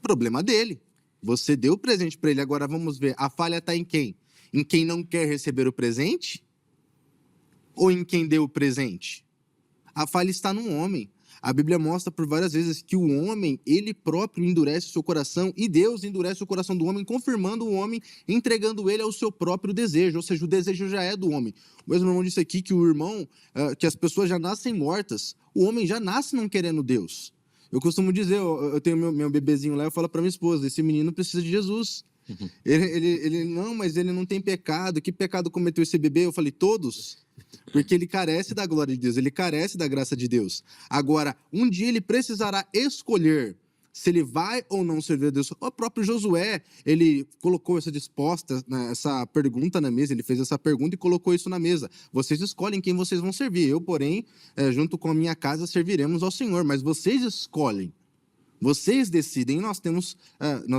Problema dele. Você deu o presente para ele. Agora vamos ver, a falha está em quem? Em quem não quer receber o presente? Ou em quem deu o presente? A falha está no homem. A Bíblia mostra por várias vezes que o homem, ele próprio endurece o seu coração e Deus endurece o coração do homem, confirmando o homem, entregando ele ao seu próprio desejo, ou seja, o desejo já é do homem. O mesmo irmão disse aqui que que as pessoas já nascem mortas, o homem já nasce não querendo Deus. Eu costumo dizer, eu tenho meu bebezinho lá, eu falo para minha esposa, esse menino precisa de Jesus. Ele, não, mas ele não tem pecado, que pecado cometeu esse bebê? Eu falei, todos. Porque ele carece da glória de Deus, ele carece da graça de Deus. Agora, um dia ele precisará escolher se ele vai ou não servir a Deus. O próprio Josué, ele colocou essa pergunta na mesa, ele fez essa pergunta e colocou isso na mesa. Vocês escolhem quem vocês vão servir. Eu, porém, junto com a minha casa, serviremos ao Senhor. Mas vocês escolhem. Vocês decidem. Nós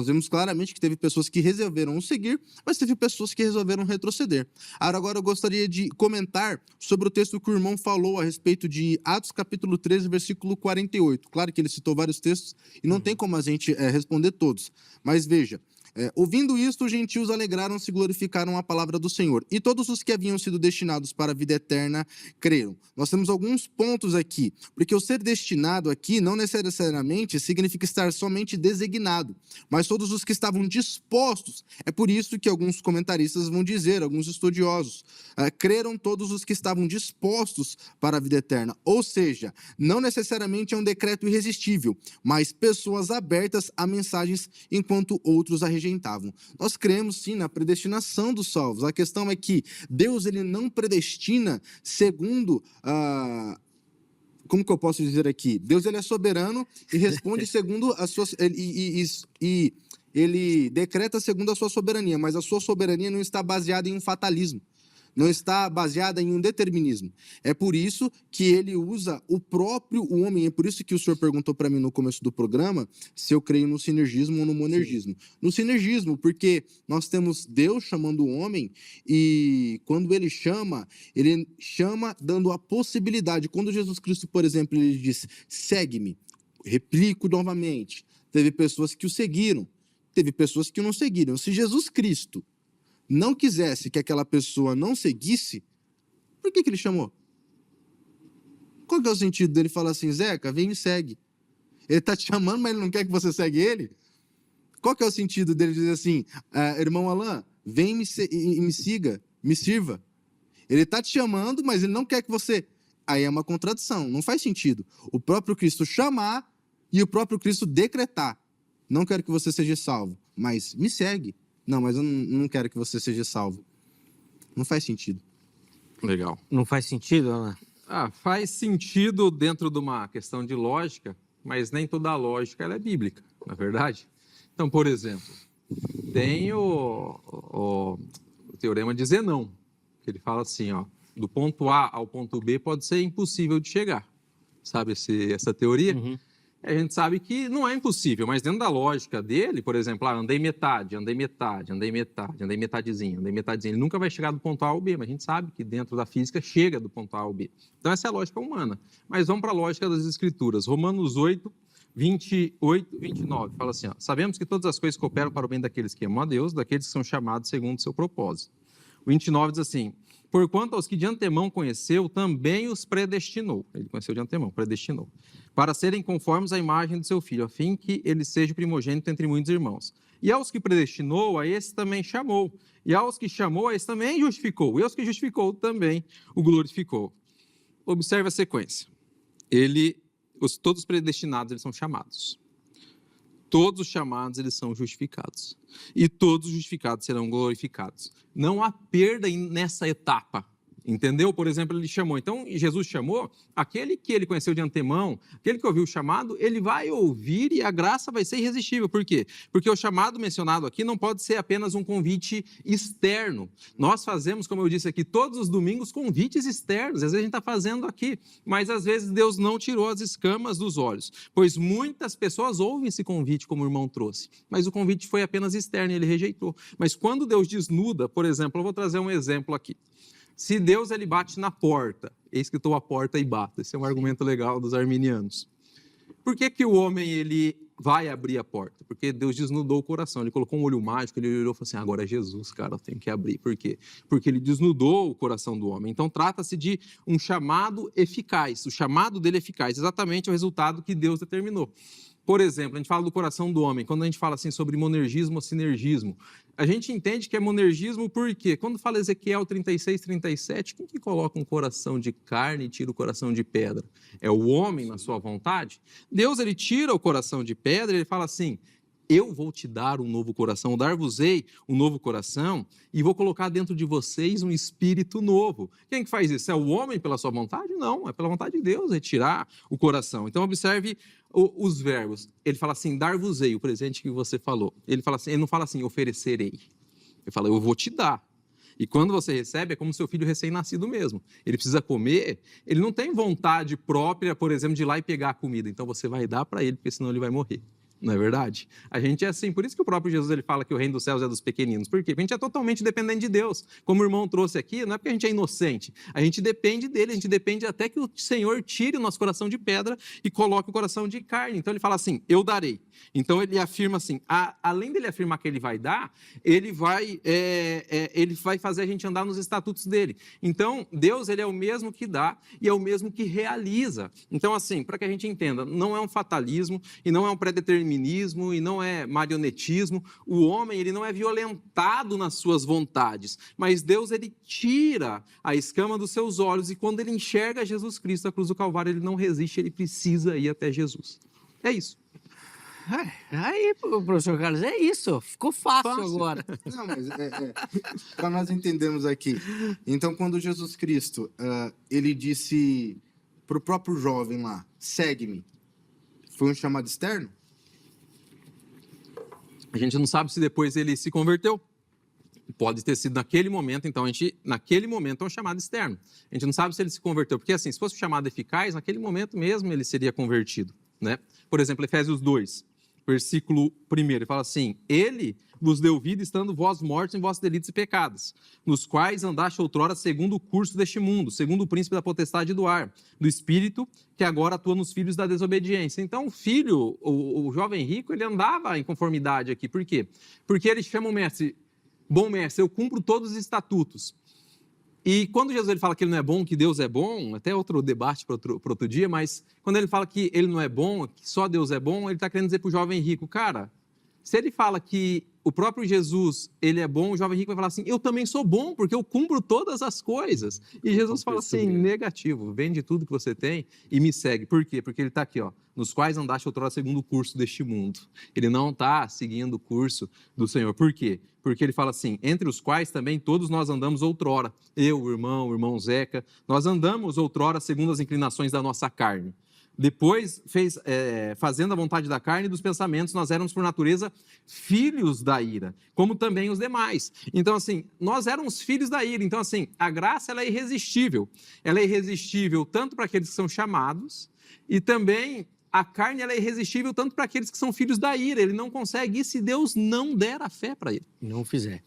vemos claramente que teve pessoas que resolveram seguir, mas teve pessoas que resolveram retroceder. Agora eu gostaria de comentar sobre o texto que o irmão falou a respeito de Atos capítulo 13, versículo 48. Claro que ele citou vários textos e não tem como a gente responder todos. Mas veja, ouvindo isto, os gentios alegraram-se e glorificaram a palavra do Senhor. E todos os que haviam sido destinados para a vida eterna creram. Nós temos alguns pontos aqui, porque o ser destinado aqui não necessariamente significa estar somente designado, mas todos os que estavam dispostos. É por isso que alguns comentaristas vão dizer, alguns estudiosos, creram todos os que estavam dispostos para a vida eterna. Ou seja, não necessariamente é um decreto irresistível, mas pessoas abertas a mensagens enquanto outros a rejeitavam. Nós cremos sim na predestinação dos salvos. A questão é que Deus ele não predestina segundo como que eu posso dizer aqui? Deus ele é soberano e responde segundo as suas ele decreta segundo a sua soberania, mas a sua soberania não está baseada em um fatalismo. Não está baseada em um determinismo. É por isso que ele usa o próprio homem. É por isso que o senhor perguntou para mim no começo do programa se eu creio no sinergismo ou no monergismo. Sim. No sinergismo, porque nós temos Deus chamando o homem e quando ele chama dando a possibilidade. Quando Jesus Cristo, por exemplo, ele diz, segue-me, replico novamente. Teve pessoas que o seguiram, teve pessoas que o não seguiram. Se Jesus Cristo não quisesse que aquela pessoa não seguisse, por que ele chamou? Qual que é o sentido dele falar assim, Zeca, vem e me segue? Ele está te chamando, mas ele não quer que você segue ele? Qual que é o sentido dele dizer assim, irmão Alan, vem e me siga, me sirva? Ele está te chamando, mas ele não quer que você... Aí é uma contradição, não faz sentido. O próprio Cristo chamar e o próprio Cristo decretar. Não quero que você seja salvo, mas me segue. Não, mas eu não quero que você seja salvo. Não faz sentido. Legal. Não faz sentido, Alan? Faz sentido dentro de uma questão de lógica, mas nem toda a lógica ela é bíblica, não é verdade? Então, por exemplo, tem o teorema de Zenão, que ele fala assim, ó, do ponto A ao ponto B pode ser impossível de chegar. Sabe essa teoria? Uhum. A gente sabe que não é impossível, mas dentro da lógica dele, por exemplo, andei metade, metadezinha. Ele nunca vai chegar do ponto A ao B, mas a gente sabe que dentro da física chega do ponto A ao B. Então essa é a lógica humana. Mas vamos para a lógica das Escrituras. Romanos 8, 28, 29, fala assim, ó, sabemos que todas as coisas cooperam para o bem daqueles que amam a Deus, daqueles que são chamados segundo o seu propósito. O 29 diz assim, porquanto aos que de antemão conheceu, também os predestinou. Ele conheceu de antemão, predestinou. Para serem conformes à imagem do seu filho, a fim que ele seja primogênito entre muitos irmãos. E aos que predestinou, a esse também chamou. E aos que chamou, a esse também justificou. E aos que justificou, também o glorificou. Observe a sequência. Todos os predestinados, eles são chamados. Todos os chamados, eles são justificados. E todos os justificados serão glorificados. Não há perda nessa etapa. Entendeu? Por exemplo, ele chamou. Então, Jesus chamou aquele que ele conheceu de antemão, aquele que ouviu o chamado, ele vai ouvir e a graça vai ser irresistível. Por quê? Porque o chamado mencionado aqui não pode ser apenas um convite externo. Nós fazemos, como eu disse aqui, todos os domingos convites externos. Às vezes a gente está fazendo aqui, mas às vezes Deus não tirou as escamas dos olhos. Pois muitas pessoas ouvem esse convite, como o irmão trouxe, mas o convite foi apenas externo e ele rejeitou. Mas quando Deus desnuda, por exemplo, eu vou trazer um exemplo aqui. Se Deus ele bate na porta, eis que estou à porta e bato. Esse é um argumento legal dos arminianos. Por que o homem ele vai abrir a porta? Porque Deus desnudou o coração. Ele colocou um olho mágico, ele olhou e falou assim, agora é Jesus, cara, eu tenho que abrir. Por quê? Porque ele desnudou o coração do homem. Então trata-se de um chamado eficaz. O chamado dele é eficaz, exatamente o resultado que Deus determinou. Por exemplo, a gente fala do coração do homem, quando a gente fala assim sobre monergismo ou sinergismo, a gente entende que é monergismo por quê? Quando fala Ezequiel 36, 37, quem que coloca um coração de carne e tira o coração de pedra? É o homem na sua vontade? Deus, ele tira o coração de pedra e ele fala assim, eu vou te dar um novo coração, dar-vos-ei um novo coração e vou colocar dentro de vocês um espírito novo. Quem que faz isso? É o homem pela sua vontade? Não, é pela vontade de Deus retirar o coração. Então observe os verbos. Ele fala assim, dar-vos-ei, o presente que você falou. Ele não fala assim, oferecerei. Ele fala, eu vou te dar. E quando você recebe, é como seu filho recém-nascido mesmo. Ele precisa comer, ele não tem vontade própria, por exemplo, de ir lá e pegar a comida. Então você vai dar para ele, porque senão ele vai morrer. Não é verdade? A gente é assim, por isso que o próprio Jesus ele fala que o reino dos céus é dos pequeninos. Por quê? Porque a gente é totalmente dependente de Deus. Como o irmão trouxe aqui, não é porque a gente é inocente. A gente depende dele, a gente depende até que o Senhor tire o nosso coração de pedra e coloque o coração de carne. Então ele fala assim, eu darei. Então ele afirma assim, além dele afirmar que ele vai dar, ele vai fazer a gente andar nos estatutos dele. Então Deus ele é o mesmo que dá e é o mesmo que realiza. Então assim, para que a gente entenda, não é um fatalismo e não é um pré-determinismo e não é marionetismo. O homem ele não é violentado nas suas vontades, mas Deus ele tira a escama dos seus olhos e quando ele enxerga Jesus Cristo na cruz do Calvário, ele não resiste, ele precisa ir até Jesus. É isso. Aí, professor Carlos, é isso. Ficou fácil agora. Não, mas para nós entendermos aqui. Então, quando Jesus Cristo, ele disse para o próprio jovem lá, segue-me, foi um chamado externo? A gente não sabe se depois ele se converteu. Pode ter sido naquele momento, então naquele momento é um chamado externo. A gente não sabe se ele se converteu, porque assim, se fosse um chamado eficaz, naquele momento mesmo ele seria convertido, né? Por exemplo, Efésios 2, versículo 1, ele fala assim, ele vos deu vida estando vós mortos em vossos delitos e pecados, nos quais andaste outrora segundo o curso deste mundo, segundo o príncipe da potestade do ar, do espírito que agora atua nos filhos da desobediência. Então o filho, o jovem rico, ele andava em conformidade aqui. Por quê? Porque ele chama o mestre, bom mestre, eu cumpro todos os estatutos. E quando Jesus ele fala que ele não é bom, que Deus é bom, até outro debate para outro dia, mas quando ele fala que ele não é bom, que só Deus é bom, ele está querendo dizer para o jovem rico, cara, se ele fala que o próprio Jesus, ele é bom, o jovem rico vai falar assim, eu também sou bom, porque eu cumpro todas as coisas. E Jesus fala assim, negativo, vende tudo que você tem e me segue. Por quê? Porque ele está aqui, ó, nos quais andaste outrora segundo o curso deste mundo. Ele não está seguindo o curso do Senhor. Por quê? Porque ele fala assim, entre os quais também todos nós andamos outrora. Eu, o irmão Zeca, nós andamos outrora segundo as inclinações da nossa carne. Depois, fazendo a vontade da carne e dos pensamentos, nós éramos, por natureza, filhos da ira, como também os demais. Então, assim, nós éramos filhos da ira. Então, assim, a graça ela é irresistível. Ela é irresistível tanto para aqueles que são chamados e também a carne ela é irresistível tanto para aqueles que são filhos da ira. Ele não consegue ir se Deus não der a fé para ele. Não fizer.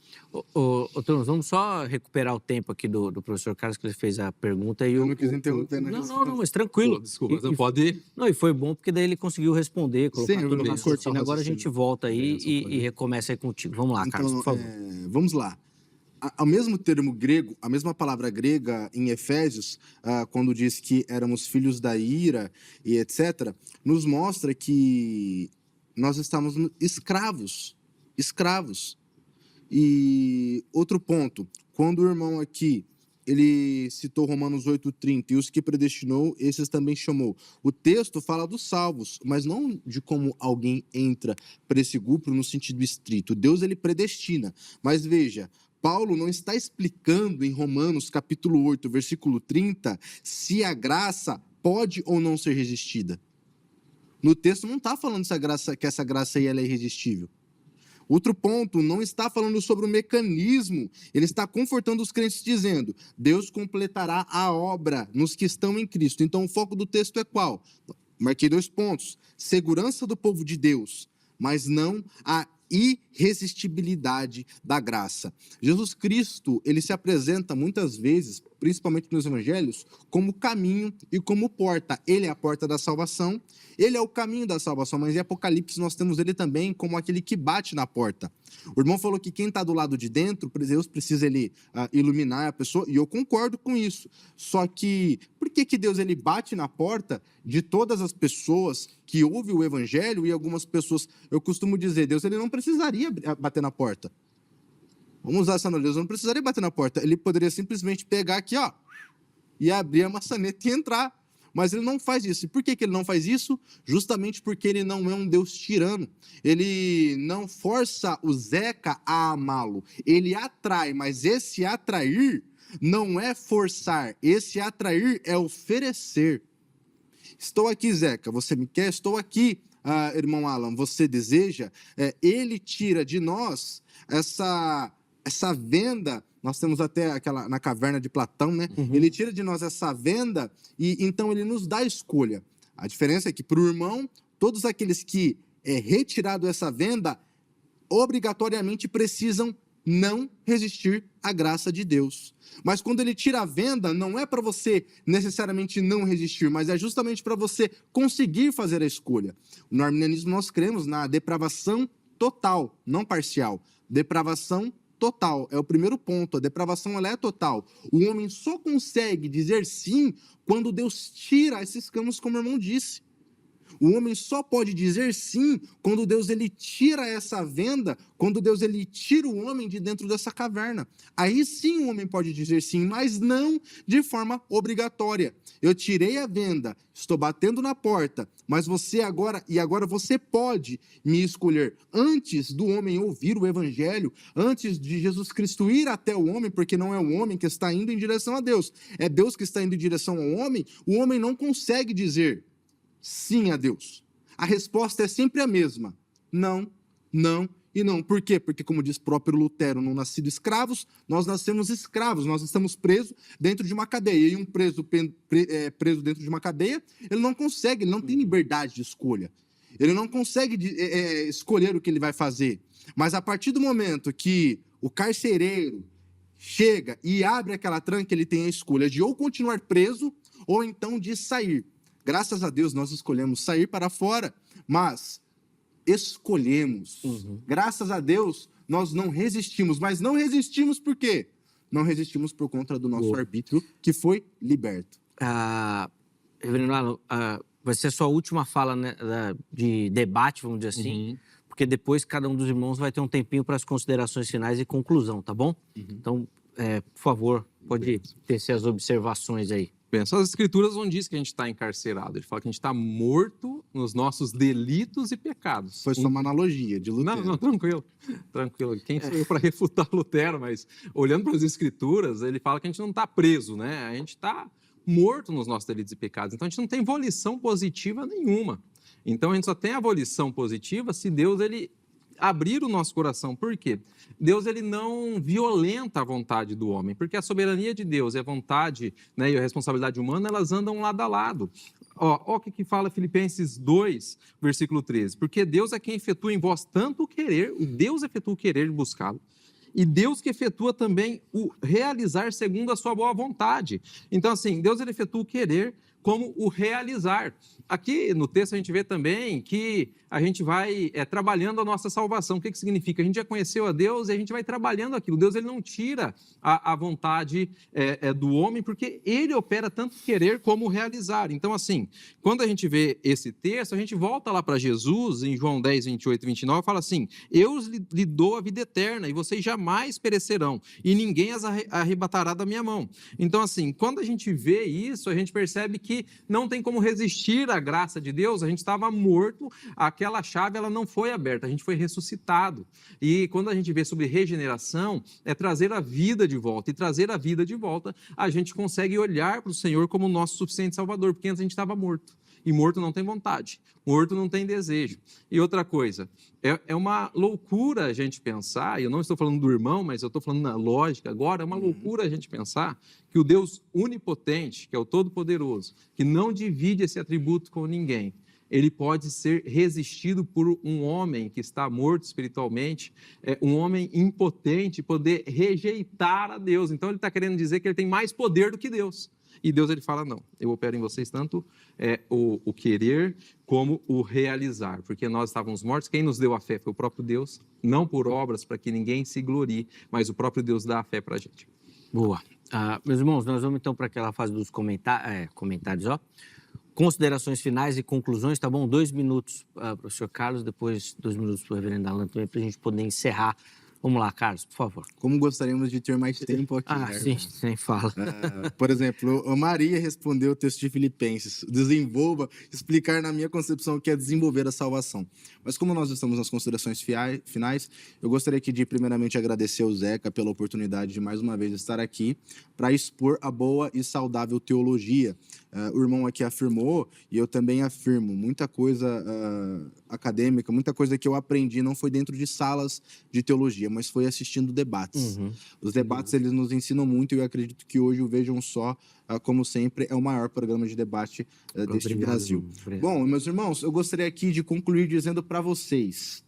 Ô, Thomas, vamos só recuperar o tempo aqui do professor Carlos, que ele fez a pergunta. E Eu não quis interromper, né? Não, mas tranquilo. Desculpa, você pode ir. Não, e foi bom porque daí ele conseguiu responder, colocar Sim, tudo na eu cortei cortina. o Agora a raciocínio. gente volta aí Beleza, e recomeça aí contigo. Vamos lá, Carlos, Então, por favor. vamos lá. O mesmo termo grego, a mesma palavra grega em Efésios, quando diz que éramos filhos da ira e etc., nos mostra que nós estamos escravos. Escravos. E outro ponto, quando o irmão aqui, ele citou Romanos 8,30, e os que predestinou, esses também chamou. O texto fala dos salvos, mas não de como alguém entra para esse grupo no sentido estrito. Deus, ele predestina. Mas veja, Paulo não está explicando em Romanos capítulo 8, versículo 30, se a graça pode ou não ser resistida. No texto não está falando que essa graça aí ela é irresistível. Outro ponto, não está falando sobre o mecanismo, ele está confortando os crentes dizendo, Deus completará a obra nos que estão em Cristo. Então o foco do texto é qual? Marquei 2 pontos, segurança do povo de Deus, mas não a irresistibilidade da graça. Jesus Cristo, ele se apresenta muitas vezes, principalmente nos evangelhos, como caminho e como porta. Ele é a porta da salvação, ele é o caminho da salvação, mas em Apocalipse nós temos ele também como aquele que bate na porta. O irmão falou que quem está do lado de dentro, Deus precisa iluminar a pessoa, e eu concordo com isso. Só que, por que Deus ele bate na porta de todas as pessoas que ouvem o evangelho e algumas pessoas, eu costumo dizer, Deus ele não precisaria bater na porta. Vamos usar essa analogia, Deus não precisaria bater na porta. Ele poderia simplesmente pegar aqui, ó, e abrir a maçaneta e entrar. Mas ele não faz isso. E por que ele não faz isso? Justamente porque ele não é um Deus tirano. Ele não força o Zeca a amá-lo. Ele atrai, mas esse atrair não é forçar. Esse atrair é oferecer. Estou aqui, Zeca, você me quer? Estou aqui, irmão Alan, você deseja? Ele tira de nós essa venda. Nós temos até aquela na caverna de Platão, né? Uhum. Ele tira de nós essa venda e então ele nos dá a escolha. A diferença é que para o irmão, todos aqueles que é retirado essa venda, obrigatoriamente precisam não resistir à graça de Deus. Mas quando ele tira a venda, não é para você necessariamente não resistir, mas é justamente para você conseguir fazer a escolha. No arminianismo nós cremos na depravação total, não parcial. Depravação total, é o primeiro ponto, a depravação ela é total. O homem só consegue dizer sim quando Deus tira esses caminhos, como o irmão disse. O homem só pode dizer sim quando Deus ele tira essa venda, quando Deus ele tira o homem de dentro dessa caverna. Aí sim o homem pode dizer sim, mas não de forma obrigatória. Eu tirei a venda, estou batendo na porta, mas você agora você pode me escolher. Antes do homem ouvir o evangelho, antes de Jesus Cristo ir até o homem, porque não é o homem que está indo em direção a Deus, é Deus que está indo em direção ao homem, o homem não consegue dizer sim a Deus. A resposta é sempre a mesma. Não, não e não. Por quê? Porque, como diz próprio Lutero, não nascido escravos, nós nascemos escravos, nós estamos presos dentro de uma cadeia. E um preso dentro de uma cadeia, ele não consegue, ele não tem liberdade de escolha. Ele não consegue escolher o que ele vai fazer. Mas a partir do momento que o carcereiro chega e abre aquela tranca, ele tem a escolha de ou continuar preso ou então de sair. Graças a Deus nós escolhemos sair para fora, mas escolhemos. Graças a Deus nós não resistimos, mas não resistimos por quê? Não resistimos por conta do nosso arbítrio, que foi liberto. Reverendo Alan, vai ser a sua última fala, né, de debate, vamos dizer assim, porque depois cada um dos irmãos vai ter um tempinho para as considerações finais e conclusão, tá bom? Então, por favor, pode tecer as observações aí. Pensa, as escrituras não diz que a gente está encarcerado, ele fala que a gente está morto nos nossos delitos e pecados. Foi só uma analogia de Lutero. Não, tranquilo. Quem sou eu para refutar Lutero? Mas olhando para as escrituras, ele fala que a gente não está preso, né? A gente está morto nos nossos delitos e pecados. Então a gente não tem volição positiva nenhuma. Então a gente só tem a volição positiva se Deus ele abrir o nosso coração. Por quê? Deus ele não violenta a vontade do homem, porque a soberania de Deus e a vontade, né, e a responsabilidade humana, elas andam lado a lado. Ó o que fala Filipenses 2, versículo 13. Porque Deus é quem efetua em vós tanto o querer, o Deus efetua o querer de buscá-lo, e Deus que efetua também o realizar segundo a sua boa vontade. Então, assim, Deus ele efetua o querer como o realizar. Aqui no texto a gente vê também que a gente vai trabalhando a nossa salvação. O que significa? A gente já conheceu a Deus e a gente vai trabalhando aquilo. Deus ele não tira a vontade do homem, porque ele opera tanto querer como realizar. Então, assim, quando a gente vê esse texto, a gente volta lá para Jesus, em João 10, 28 e 29, fala assim: eu lhe dou a vida eterna e vocês jamais perecerão, e ninguém as arrebatará da minha mão. Então, assim, quando a gente vê isso, a gente percebe que não tem como resistir à graça de Deus. A gente estava morto, aquela chave ela não foi aberta, a gente foi ressuscitado. E quando a gente vê sobre regeneração, é trazer a vida de volta. E trazer a vida de volta, a gente consegue olhar para o Senhor como o nosso suficiente Salvador, porque antes a gente estava morto. E morto não tem vontade, morto não tem desejo. E outra coisa, é uma loucura a gente pensar, e eu não estou falando do irmão, mas eu estou falando na lógica agora, é uma loucura a gente pensar que o Deus onipotente, que é o Todo-Poderoso, que não divide esse atributo com ninguém, ele pode ser resistido por um homem que está morto espiritualmente, um homem impotente, poder rejeitar a Deus. Então ele está querendo dizer que ele tem mais poder do que Deus. E Deus ele fala: não, eu opero em vocês tanto o querer como o realizar, porque nós estávamos mortos. Quem nos deu a fé foi o próprio Deus, não por obras para que ninguém se glorie, mas o próprio Deus dá a fé para a gente. Boa. Meus irmãos, nós vamos então para aquela fase dos comentários, ó. Considerações finais e conclusões, tá bom? 2 minutos para o senhor Carlos, depois 2 minutos para o reverendo Alan também, para a gente poder encerrar. Vamos lá, Carlos, por favor. Como gostaríamos de ter mais tempo aqui, né, sim, nem fala. Por exemplo, a Maria respondeu o texto de Filipenses: desenvolva, explicar na minha concepção o que é desenvolver a salvação. Mas como nós estamos nas considerações finais, eu gostaria aqui de primeiramente agradecer ao Zeca pela oportunidade de mais uma vez estar aqui para expor a boa e saudável teologia. O irmão aqui afirmou, e eu também afirmo, muita coisa acadêmica, muita coisa que eu aprendi não foi dentro de salas de teologia, mas foi assistindo debates. Os debates, eles nos ensinam muito, e eu acredito que hoje o Vejam Só, como sempre, é o maior programa de debate deste Brasil. Obrigado. Bom, meus irmãos, eu gostaria aqui de concluir dizendo para vocês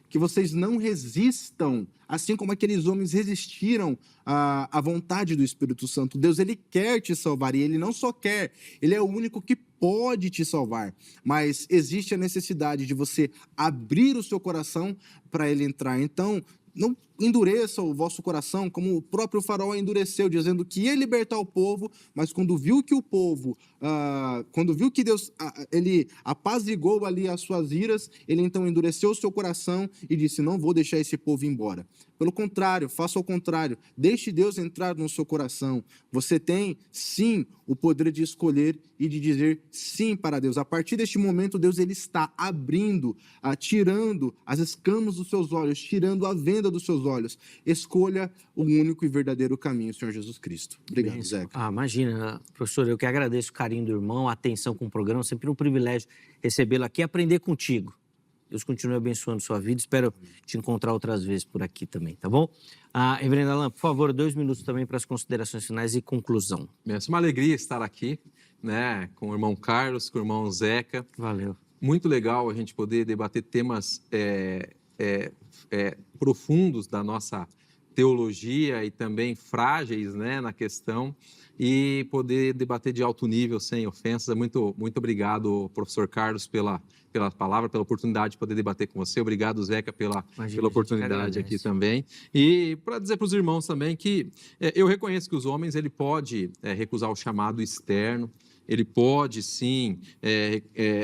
que vocês não resistam, assim como aqueles homens resistiram à vontade do Espírito Santo. Deus, ele quer te salvar, e ele não só quer, ele é o único que pode te salvar. Mas existe a necessidade de você abrir o seu coração para ele entrar. Então, não endureça o vosso coração, como o próprio Faraó endureceu, dizendo que ia libertar o povo, mas quando viu que o povo, quando viu que Deus, ele apaziguou ali as suas iras, ele então endureceu o seu coração e disse: não vou deixar esse povo embora. Pelo contrário, faça o contrário, deixe Deus entrar no seu coração. Você tem, sim, o poder de escolher e de dizer sim para Deus. A partir deste momento, Deus ele está abrindo, tirando as escamas dos seus olhos, tirando a venda dos seus olhos. Escolha o único e verdadeiro caminho, o Senhor Jesus Cristo. Obrigado, Zeca. Imagina, professor, eu que agradeço o carinho do irmão, a atenção com o programa, sempre um privilégio recebê-lo aqui e aprender contigo. Deus continue abençoando sua vida, espero te encontrar outras vezes por aqui também, tá bom? Reverendo Alan, por favor, 2 minutos também para as considerações finais e conclusão. É uma alegria estar aqui, né, com o irmão Carlos, com o irmão Zeca. Valeu. Muito legal a gente poder debater temas profundos da nossa teologia e também frágeis, né, na questão, e poder debater de alto nível, sem ofensas. Muito, muito obrigado, professor Carlos, pela palavra, pela oportunidade de poder debater com você. Obrigado, Zeca, pela oportunidade aqui também. E para dizer para os irmãos também que eu reconheço que os homens, ele pode recusar o chamado externo, ele pode, sim,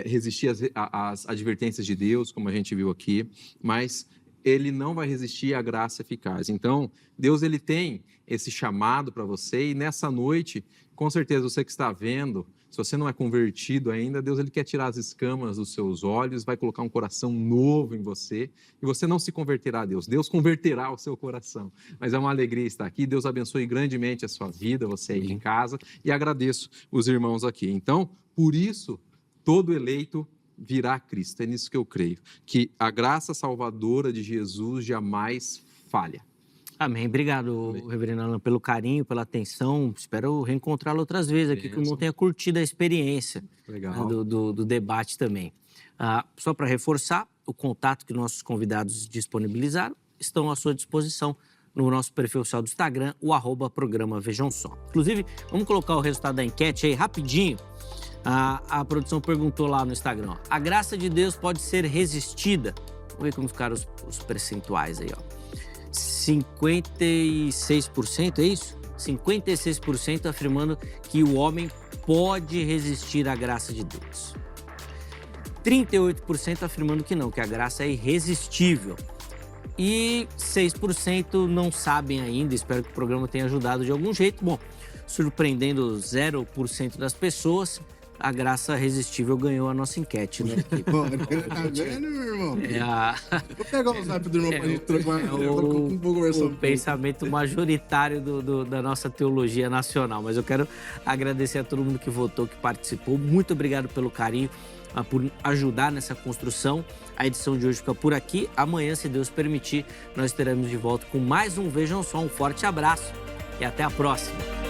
resistir às advertências de Deus, como a gente viu aqui, mas ele não vai resistir à graça eficaz. Então, Deus ele tem esse chamado para você, e nessa noite, com certeza, você que está vendo, se você não é convertido ainda, Deus ele quer tirar as escamas dos seus olhos, vai colocar um coração novo em você, e você não se converterá a Deus, Deus converterá o seu coração. Mas é uma alegria estar aqui, Deus abençoe grandemente a sua vida, você aí em casa, e agradeço os irmãos aqui. Então, por isso, todo eleito virá Cristo, é nisso que eu creio, que a graça salvadora de Jesus jamais falha. Amém. Obrigado, Amém. reverendo Alan, pelo carinho, pela atenção. Espero reencontrá-lo outras vezes aqui, que o irmão tenha curtido a experiência, né, Legal. do debate também. Só para reforçar, o contato que nossos convidados disponibilizaram estão à sua disposição no nosso perfil oficial do Instagram, o @programa Vejam Só. Inclusive, vamos colocar o resultado da enquete aí rapidinho. A produção perguntou lá no Instagram, ó, a graça de Deus pode ser resistida? Vamos ver como ficaram os percentuais aí, ó. 56%, é isso? 56% afirmando que o homem pode resistir à graça de Deus. 38% afirmando que não, que a graça é irresistível. E 6% não sabem ainda, espero que o programa tenha ajudado de algum jeito. Bom, surpreendendo 0% das pessoas, a graça resistível ganhou a nossa enquete, né? Olha, tá vendo, meu irmão? Vou pegar o zap do irmão pra gente trocar. O pensamento majoritário da nossa teologia nacional. Mas eu quero agradecer a todo mundo que votou, que participou. Muito obrigado pelo carinho, por ajudar nessa construção. A edição de hoje fica por aqui. Amanhã, se Deus permitir, nós estaremos de volta com mais um Vejam Só. Um forte abraço e até a próxima.